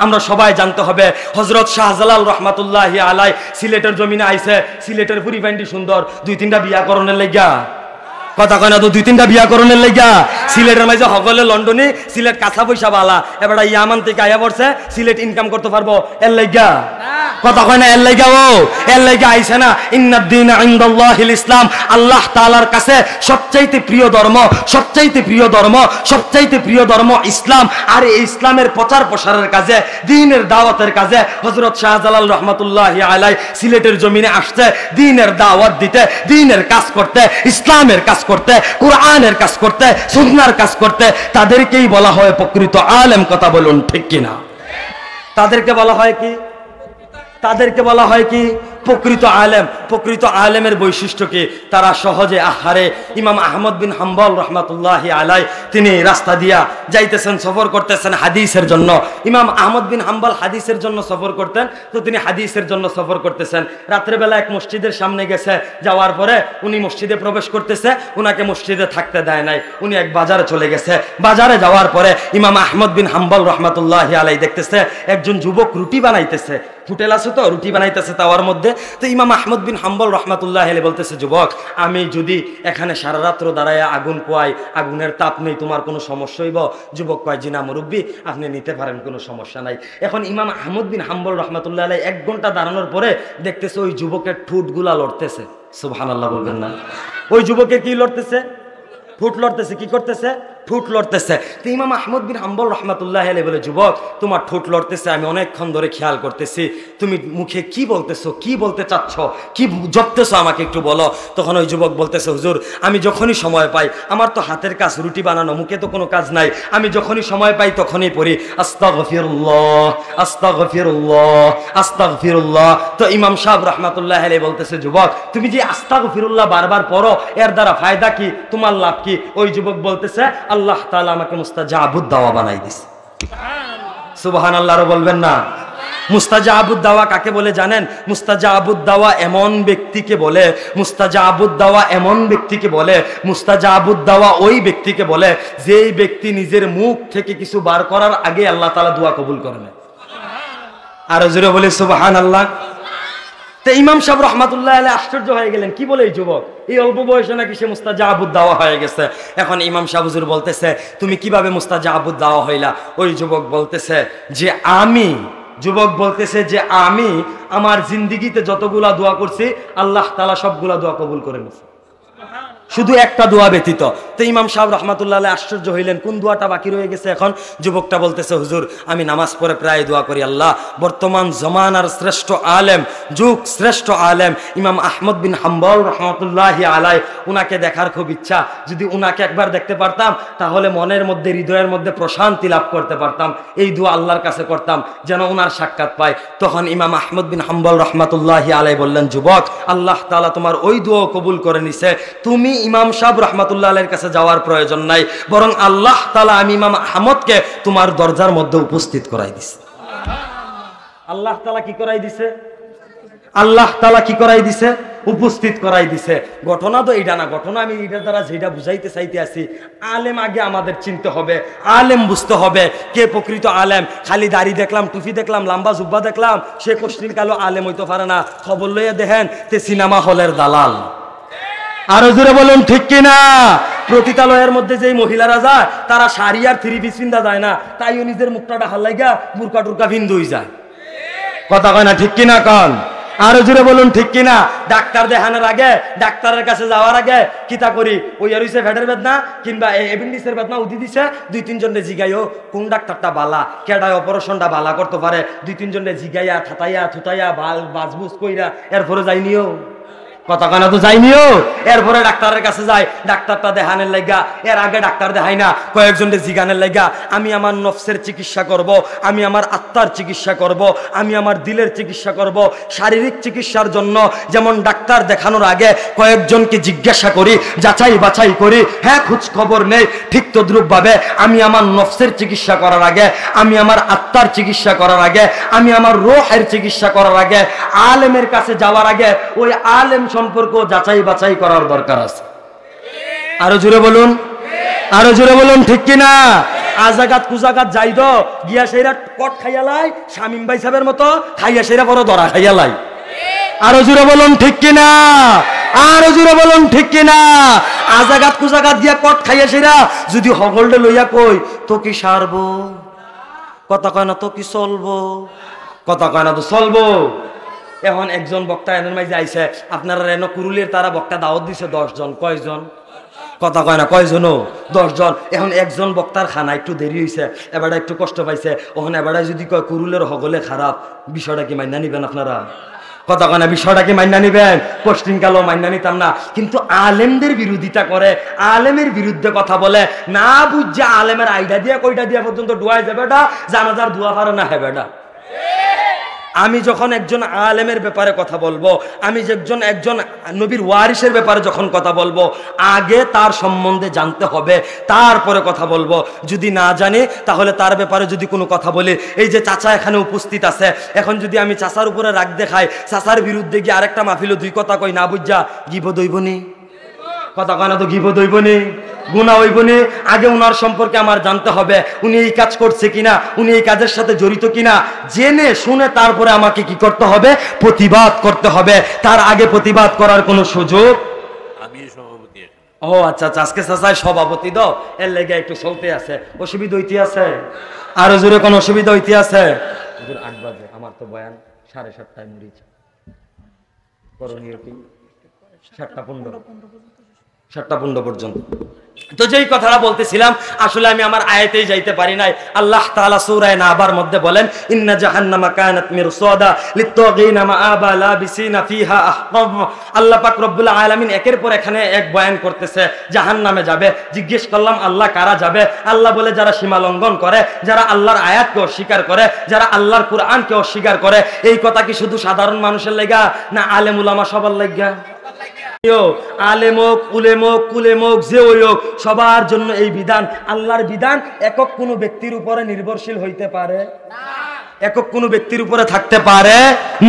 আমরা সবাই জানতে হবে। হযরত শাহজালাল রহমাতুল্লাহি আলাই সিলেটের জমিনে আইছে, সিলেটের পরিবেশটি সুন্দর, 2-3টা বিয়া করণের লাগা। কথা কয় না, তো 2-3টা বিয়া করণের লাগা। সিলেটের মাঝে সকলে লন্ডনে, সিলেট কাঁচা পয়সা বালা, এবার ইয়ামান থেকে আইয়া পড়ছে, সিলেট ইনকাম করতে পারবো এর লাগা। কথা কয় না, এর লাগা। এর লাগা আইছে না। ইন্নাদ-দীন ইনদাল্লাহিল ইসলাম, আল্লাহ তাআলার কাছে সবচাইতে প্রিয় ধর্ম ইসলাম। আর এই ইসলামের প্রচার প্রসারের কাজে, দ্বীনের দাওয়াতের কাজে হযরত শাহজালাল রহমাতুল্লাহি আলাই সিলেটের জমিনে আসছে, দ্বীনের দাওয়াত দিতে, দ্বীনের কাজ করতে, ইসলামের কাজ করতে, কোরআনের কাজ করতে, সুন্নাহর কাজ করতে। তাদেরকেই বলা হয় প্রকৃত আলেম। কথা বলুন, ঠিক কিনা? তাদেরকে বলা হয় কি? প্রকৃত আলেম। প্রকৃত আলেমের বৈশিষ্ট্য কি? তারা সহজে আহারে। ইমাম আহমদ বিন হাম্বল রহমাতুল্লাহি আলাই, তিনি রাস্তা দিয়া যাইতেছেন, সফর করতেছেন হাদিসের জন্য। ইমাম আহমদ বিন হাম্বল হাদিসের জন্য সফর করতেন, তো তিনি হাদিসের জন্য সফর করতেছেন। রাত্রেবেলা এক মসজিদের সামনে গেছে, যাওয়ার পরে উনি মসজিদে প্রবেশ করতেছে, উনাকে মসজিদে থাকতে দেয় নাই, উনি এক বাজারে চলে গেছে। বাজারে যাওয়ার পরে ইমাম আহমদ বিন হাম্বল রহমাতুল্লাহি আলাই দেখতেছে একজন যুবক রুটি বানাইতেছে, হোটেল আছে তো, রুটি বানাইতেছে তাওয়ার মধ্যে। তো ইমাম আহমদ বিন হাম্বল রহমাতুল্লাহি আলাইহি বলতেছে, যুবক, আমি যদি এখানে সারা রাত্র দাঁড়ায় আগুন পোয়াই, আগুনের তাপ নেই, তোমার কোনো সমস্যা হইব? যুবক কয়, জি না মুরব্বী, আপনি নিতে পারেন, কোনো সমস্যা নাই। এখন ইমাম আহমদ বিন হাম্বল রহমাতুল্লাহি আলাইহি 1 ঘন্টা দাঁড়ানোর পরে দেখতেছে ওই যুবকের ঠোঁটগুলা সুবহানাল্লাহ বলবেন না? ওই যুবকের কি লড়তেছে? ঠোঁট লড়তেছে। কি করতেছে? ঠোঁট লড়তেছে। তো ইমাম আহমদ বিন হাম্বল রহমাতুল্লাহ আলাইহি বলে, যুবক তোমার ঠোঁট লড়তেছে, আমি অনেকক্ষণ ধরে খেয়াল করতেছি, তুমি মুখে কি বলতেছো, কি বলতে চাচ্ছ, কি জপতেছো আমাকে একটু বলো। তখন ওই যুবক বলতেছে, হুজুর আমি যখনই সময় পাই, আমার তো হাতের কাজ রুটি বানানো, মুখে তো কোনো কাজ নাই, আমি যখনই সময় পাই তখনই পড়ি আস্তাগফিরুল্লাহ আস্তাগফিরুল্লাহ আস্তাগফিরুল্লাহ। তো ইমাম সাহেব রহমাতুল্লাহ আলাইহি বলতেছে, যুবক তুমি যে আস্তাগফিরুল্লাহ বারবার পড়ো, এর দ্বারা ফায়দা কি, তোমার লাভ কি? ওই যুবক বলতেছে, আল্লাহ তাআলা আমাকে মুস্তাজাবুদ দাওয়া বানাই দিছে। সুবহানাল্লাহ আরো বলবেন না? মুস্তাজাবুদ দাওয়া কাকে বলে জানেন? মুস্তাজাবুদ দাওয়া এমন ব্যক্তিকে বলে, মুস্তাজাবুদ দাওয়া এমন ব্যক্তিকে বলে, মুস্তাজাবুদ দাওয়া ওই ব্যক্তিকে বলে যেই ব্যক্তি নিজের মুখ থেকে কিছু বার করার আগে আল্লাহ তাআলা দোয়া কবুল করে নেয়। আরো জোরে বলি সুবহানাল্লাহ। তো ইমাম সাহেব রহমাতুল্লাহ আলাইহি আশ্চর্য হয়ে গেলেন, কি বলে এই যুবক, এই অল্প বয়সে নাকি সে মুস্তাজাবুদ দাওয়া হয়ে গেছে। এখন ইমাম সাহেব হুজুর বলতেছে, তুমি কিভাবে মুস্তাজাবুদ দাওয়া হইলা? ওই যুবক বলতেছে যে আমি আমার জিন্দেগিতে যতগুলা দোয়া করছি আল্লাহ তাআলা সবগুলা দোয়া কবুল করে নিয়েছে, শুধু একটা দোয়া ব্যতীত। তো ইমাম সাহেব রহমাতুল্লাহ আলাইহি আশ্চর্য হইলেন, কোন দোয়াটা বাকি রয়ে গেছে এখন? যুবকটা বলতেছে, হুজুর আমি নামাজ পড়ে প্রায় দোয়া করি, আল্লাহ বর্তমান জমানার শ্রেষ্ঠ আলেম, যুগ শ্রেষ্ঠ আলেম ইমাম আহমদ বিন হাম্বল রহমাতুল্লাহি আলাইহি, উনাকে দেখার খুব ইচ্ছা, যদি উনাকে একবার দেখতে পারতাম তাহলে মনের মধ্যে, হৃদয়ের মধ্যে প্রশান্তি লাভ করতে পারতাম, এই দোয়া আল্লাহর কাছে করতাম যেন উনার সাক্ষাৎ পায়। তখন ইমাম আহমদ বিন হাম্বল রহমাতুল্লাহি আলাইহি বললেন, যুবক আল্লাহ তাআলা তোমার ওই দোয়া কবুল করে নিছে, তুমি ইমাম সাহেব রহমাতুল্লাহ আলাইহির কাছে যাওয়ার প্রয়োজন নাই, বরং আল্লাহ তাআলা আমি ইমাম আহমদকে তোমার দরজার মধ্যে উপস্থিত করাই দিছে। আল্লাহ তাআলা কি করাই দিছে? আল্লাহ তাআলা কি করাই দিছে? উপস্থিত করাই দিছে। ঘটনা তো এইটা না, ঘটনা আমি এটার দ্বারা যেটা বুঝাইতে চাইতে আছি, আলেম আগে আমাদের চিনতে হবে, আলেম বুঝতে হবে কে প্রকৃত আলেম। খালি দাড়ি দেখলাম, টুপি দেখলাম, লম্বা জুব্বা দেখলাম, সে কোশ্চিন কালো আলেম হইতে পারে না। খবর লইয়া দেখেন তে সিনেমা হলের দালাল। আরো জোরে বলুন ঠিক কিনা? প্রতিতালয়ের মধ্যে যেই মহিলারা যায় তারা শাড়ি আর থ্রি পিস পিন্দা যায় না, তাইও নিজের মুখটা ঢাকার লাগা বুরকা টুরকা ভিন্দুই যায়। কথা কয় না ঠিক কিনা? কন আরো জোরে বলুন ঠিক কিনা? ডাক্তার দেখানোর আগে, ডাক্তারের কাছে যাওয়ার আগে কিতা করি, ওই আর হইছে ফ্যাটের বেদনা কিংবা এপেন্ডিক্সের বেদনা উঠি দিছে, 2-3 জনে জিগাইও কোন ডাক্তারটা বালা, কেডায় অপারেশনটা বালা করতে পারে, 2-3 জনে জিগাইয়া থাতাইয়া থুতাইয়া বাজবুজ কইরা এরপরে যাইনিও। কথা কানা তো যাইনিও। এরপরে ডাক্তারের কাছে যায়, ডাক্তারটা দেখানোর লাগা, এর আগে ডাক্তার দেখাই না, কয়েকজনকে জিগানের লাগা, আমি আমার নফসের চিকিৎসা করব, আমি আমার আত্মার চিকিৎসা করব, আমি আমার দিলের চিকিৎসা করব। শারীরিক চিকিৎসার জন্য যেমন ডাক্তার দেখানোর আগে কয়েকজনকে জিজ্ঞাসা করি, যাচাই বাছাই করি, হ্যাঁ খোঁজ খবর নেই, ঠিক তদ্রুপ ভাবে আমি আমার নফসের চিকিৎসা করার আগে, আমি আমার আত্মার চিকিৎসা করার আগে, আমি আমার রূহের চিকিৎসা করার আগে, আলেমের কাছে যাওয়ার আগে ওই আলেম সম্পর্ক যাচাই বাছাই করার দরকার আছে। আরো জোরে বলুন, আরো জোরে বলুন ঠিক কিনা? আজাগাত কুজাগাত যাইদ গিয়া সেইরা কট খাইয়ালাই, শামিম ভাই সাহেবের মতো খাইয়া সেইরা বড় ধরা খাইয়ালাই। আরো জোরে বলুন ঠিক কিনা? আরো জোরে বলুন ঠিক কিনা? আজাগাত কুজাগাত গিয়া কট খাইয়া সেইরা যদি হগলডে লইয়া কই তো কি সারবো, কথা কয় না তো কি চলবো, কথা কয় না তো চলবো। এখন একজন বক্তা এনের মাঝে আইছে, আপনারা এনে কুরুলের তারা বক্তা দাওয়াত দিছে 10 জন, কয়জন? কথা কয় না কয়জন? 10 জন। এখন একজন বক্তার খানা একটু দেরি হয়েছে, এবারে একটু কষ্ট পাইছে, ওখানে এবারে যদি কয় কুরুলের হগলে খারাপ, বিষয়টা কি মাইনা নিবেন আপনারা? কথা কয় না, বিষয়টা কি মাইনা নিবেন? কোশ্চিন কালো মাইনা নিতাম না, কিন্তু আলেমদের বিরোধিতা করে, আলেমের বিরুদ্ধে কথা বলে, না বুঝছে আলেমের আইডা দিয়া কইটা দিয়া পর্যন্ত ডুয়াই যাবে, এটা জানাজার দোয়া পারে না হবে না। আমি যখন একজন আলেমের ব্যাপারে কথা বলবো, আমি একজন নবীর ওয়ারিসের ব্যাপারে যখন কথা বলবো, আগে তার সম্বন্ধে জানতে হবে, তারপরে কথা বলবো। যদি না জানি তাহলে তার ব্যাপারে যদি কোনো কথা বলি, এই যে চাচা এখানে উপস্থিত আছে, এখন যদি আমি চাচার উপরে রাগ দেখাই, চাচার বিরুদ্ধে গিয়ে আরেকটা মাহফিলে 2 কথা কই, না বুঝা গিবদ হইবনি, কথা কয় না তো গিবদ হইবনি, গুনাহ হইবনি। আগে উনার সম্পর্কে আমার জানতে হবে, উনি এই কাজ করছে কিনা, উনি এই কাজের সাথে জড়িত কিনা, জেনে শুনে তারপরে আমাকে কি করতে হবে? প্রতিবাদ করতে হবে। তার আগে প্রতিবাদ করার কোনো সুযোগ। আমি সভাপতি। ও আচ্ছা আচ্ছা, আজকে চাচাই সভাপতি দাও, এর লেগে একটু চলতে আছে, অসুবিধা হইতে আছে? আরো জোরে কোন অসুবিধা হইতে আছে? 8 বাজে, আমার তো বয়ান 7:30টায় মুড়িছে, করণীয় কি 7:15, 7:15 পর্যন্ত। তো যেই কথাটা বলতেছিলাম, আসলে আমি আমার আয়াতেই যাইতে পারি নাই। আল্লাহ তাআলা সূরা নাবার মধ্যে বলেন, ইন্না জাহান্নামা কানাত মিরসাদা লিত্তাগিনা মাআবা লাবিসিনা ফিহা আহকাম। আল্লাহ পাক রব্বুল আলামিন একের পর এখানে এক বয়ান করতেছে জাহান্নামে যাবে। জিজ্ঞেস করলাম আল্লাহ কারা যাবে? আল্লাহ বলে যারা সীমা লঙ্ঘন করে, যারা আল্লাহর আয়াতকে অস্বীকার করে, যারা আল্লাহর কুরআনকে অস্বীকার করে। এই কথা কি শুধু সাধারণ মানুষের লাগা না আলেম উলামা সবার লাগা? আলেম হোক, উলেম হোক, কুলেম হোক, যে ওই হোক, সবার জন্য এই বিধান। আল্লাহর বিধান একক কোনো ব্যক্তির উপরে নির্ভরশীল হইতে পারে না, একক কোনো ব্যক্তির উপরে থাকতে পারে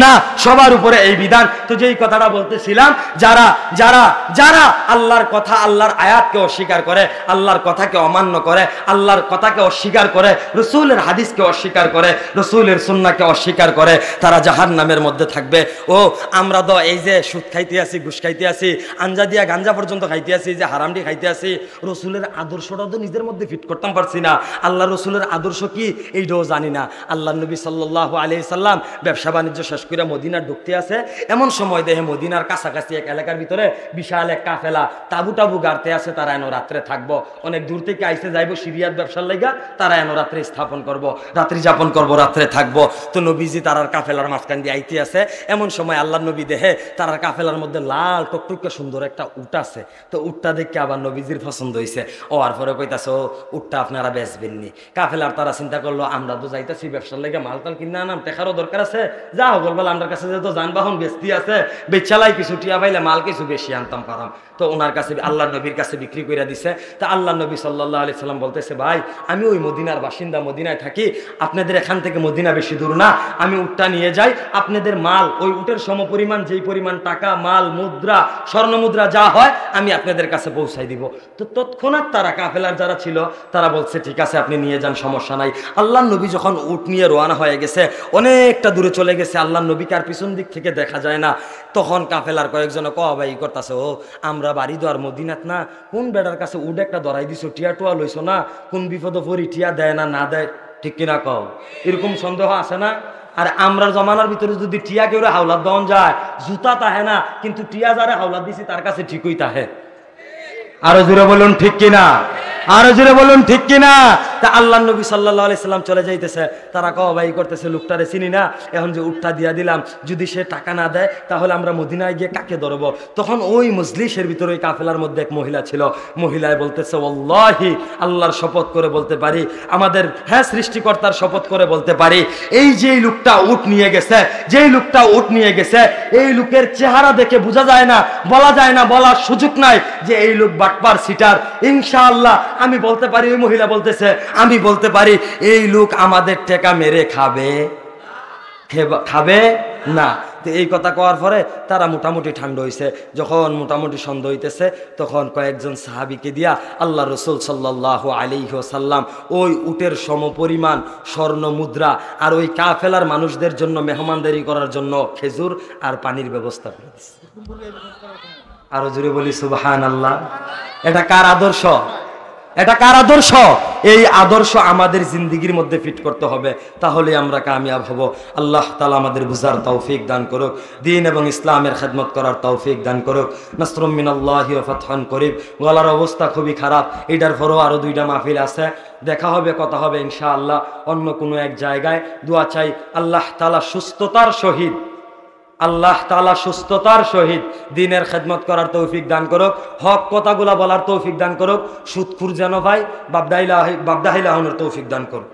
না, সবার উপরে এই বিধান। তো যেই কথাটা বলতেছিলাম, যারা যারা যারা আল্লাহর কথা, আল্লাহর আয়াতকে অস্বীকার করে, আল্লাহর কথাকে অমান্য করে, আল্লাহর কথাকে অস্বীকার করে, রসুলের হাদিসকে অস্বীকার করে, রসুলের সুন্নাহকে অস্বীকার করে, তারা জাহান্নামের মধ্যে থাকবে। ও আমরা তো এই যে সুদ খাইতে আসি, ঘুষ খাইতে আসি, আঞ্জা দিয়া গাঞ্জা পর্যন্ত খাইতে আসি, যে হারামটি খাইতে আসি, রসুলের আদর্শটা তো নিজের মধ্যে ফিট করতে পারছি না। আল্লাহ রসুলের আদর্শ কি এইটাও জানি না। আল্লাহ নবী সাল্লাল্লাহু আলাইহি সাল্লাম ব্যবসা বাণিজ্য শেষ করে মদিনার ঢুকতে আছে, এমন সময় দেখে মদিনার কাছাকাছি এক এলাকার ভিতরে বিশাল এক কাফেলা তাবু টাবু গাড়তে আছে। তারা এনো রাত্রে থাকবো, অনেক দূর থেকে আইসে যাইবো সিরিয়ার ব্যবসার লাইগা, তারা এনো রাত্রে স্থাপন করব, রাত্রি যাপন করব, রাত্রে থাকবো। তো নবীজি তারার কাফেলার মাঝখান দিয়ে আইতে আছে। এমন সময় আল্লাহ নবী দেখে তারার কাফেলার মধ্যে লাল টকটকে সুন্দর একটা উট আছে। তো উটটা দেখে আবার নবীজির পছন্দ হয়েছে। ও আর পরে কইতাছে, ও উটটা আপনারা বেচবেননি? কাফেলার তারা চিন্তা করলো, আমরা তো যাইতেছি ব্যবসার লেগে, মালটাল কিনে আনাম, টেকারও দরকার আছে, যা হোক বলবো আমার কাছে যেহেতু যানবাহন বেচতি আছে, বেচালাই কিছু টিয়া পাইলে মাল কিছু বেশি আনতাম পারাম। তো ওনার কাছে আল্লাহ নবীর কাছে বিক্রি করে দিছে। তা আল্লাহ নবী সাল্লাল্লাহু আলাইহি সাল্লাম বলতেছে, ভাই আমি ওই মদিনার বাসিন্দা, মদিনায় থাকি, আপনাদের এখান থেকে মদিনা বেশি দূর না, আমি উটটা নিয়ে যাই, আপনাদের মাল ওই উটের সমপরিমাণ, যেই পরিমাণ টাকা, মাল, মুদ্রা, স্বর্ণ মুদ্রা যা হয় আমি আপনাদের কাছে পৌঁছাই দিব। তো তৎক্ষণাৎ তারা কাফেলার যারা ছিল তারা বলছে, ঠিক আছে আপনি নিয়ে যান, সমস্যা নাই। আল্লাহ নবী যখন উট নিয়ে রওনা হয়ে গেছে, অনেকটা দূরে চলে গেছে, আল্লাহ নবীকে আর পিছন দিক থেকে দেখা যায় না। তখন কাফেলার কয়েকজন ভাই করতেছে, ও আমরা বাড়ি দোয়ার মদিনাত না, কোন বেটার কাছে উড একটা ধরাই দিছো, টিয়া টুয়া লইছো না, কোন বিপদ পরি টিয়া দেয় না না দেয়, ঠিক কিনা কও? এরকম সন্দেহ আছে না? আর আমরা জমানার ভিতরে যদি টিয়া কেউ হাওলাত দেওয়া যায়, জুতা তাহে না, কিন্তু টিয়া যারা হাওলাত দিছি তার কাছে ঠিকই তাহে। আরো জোরে বলুন ঠিক কিনা, আরো জোরে বলুন ঠিক কিনা। তা আল্লাহ নবী সাল্লাল্লাহু আলাইহি সাল্লাম চলে যাইতেছে, তারা ভাই করতেছে, লোকটারে চিনি না, এখন যে উটটা দিয়া দিলাম, যদি সে টাকা না দেয় তাহলে আমরা মদিনায় গিয়ে কাকে ধরবো? তখন ওই মজলিসের ভিতরে ওই কাফেলার মধ্যে এক মহিলা ছিল। মহিলায় বলতেছে, ওয়াল্লাহি আল্লাহর শপথ করে বলতে পারি, আমাদের হ্যাঁ সৃষ্টিকর্তার শপথ করে বলতে পারি, এই যে লোকটা উট নিয়ে গেছে, যেই লোকটা উট নিয়ে গেছে, এই লোকের চেহারা দেখে বোঝা যায় না, বলা যায় না, বলার সুযোগ নাই যে এই লোক বাটপার সিটার। ইনশাআল্লাহ আমি বলতে পারি, ওই মহিলা বলতেছে, আমি বলতে পারি এই লোক আমাদের টাকা মেরে খাবে খাবে না। তো এই কথা কওয়ার পরে তারা মোটামুটি ঠান্ডা হয়েছে। যখন মোটামুটি সন্দেহ হইতেছে, তখন কয়েকজন সাহাবিকে দিয়া আল্লাহ রসুল সাল্লাল্লাহু আলাইহি ওয়াসাল্লাম ওই উটের সমপরিমাণ স্বর্ণ মুদ্রা আর ওই কাফেলার মানুষদের জন্য মেহমানদারি করার জন্য খেজুর আর পানির ব্যবস্থা করে দিচ্ছে। আরো জোরে বলি সুবহানাল্লাহ। এটা কার আদর্শ? এটা কার আদর্শ? এই আদর্শ আমাদের জিন্দেগির মধ্যে ফিট করতে হবে, তাহলে আমরা কামিয়াব হব। আল্লাহ তাআলা আমাদের বুঝার তৌফিক দান করুক, দ্বীন এবং ইসলামের খেদমত করার তৌফিক দান করুক। নাসরুম মিনাল্লাহি ওয়া ফাতহুন করিব। গলার অবস্থা খুবই খারাপ, এটার পরেও আরো 2টা মাহফিল আছে, দেখা হবে, কথা হবে ইনশাআল্লাহ অন্য কোনো এক জায়গায়। দোয়া চাই আল্লাহ তাআলা সুস্থতার সহিত, আল্লাহ তাআলা সুস্থতার সহিত দ্বীনের খেদমত করার তৌফিক দান করুক, হক কথাগুলা বলার তৌফিক দান করুক, সুদখুর যেন ভাই বাবদাহিলাহনের তৌফিক দান করুক।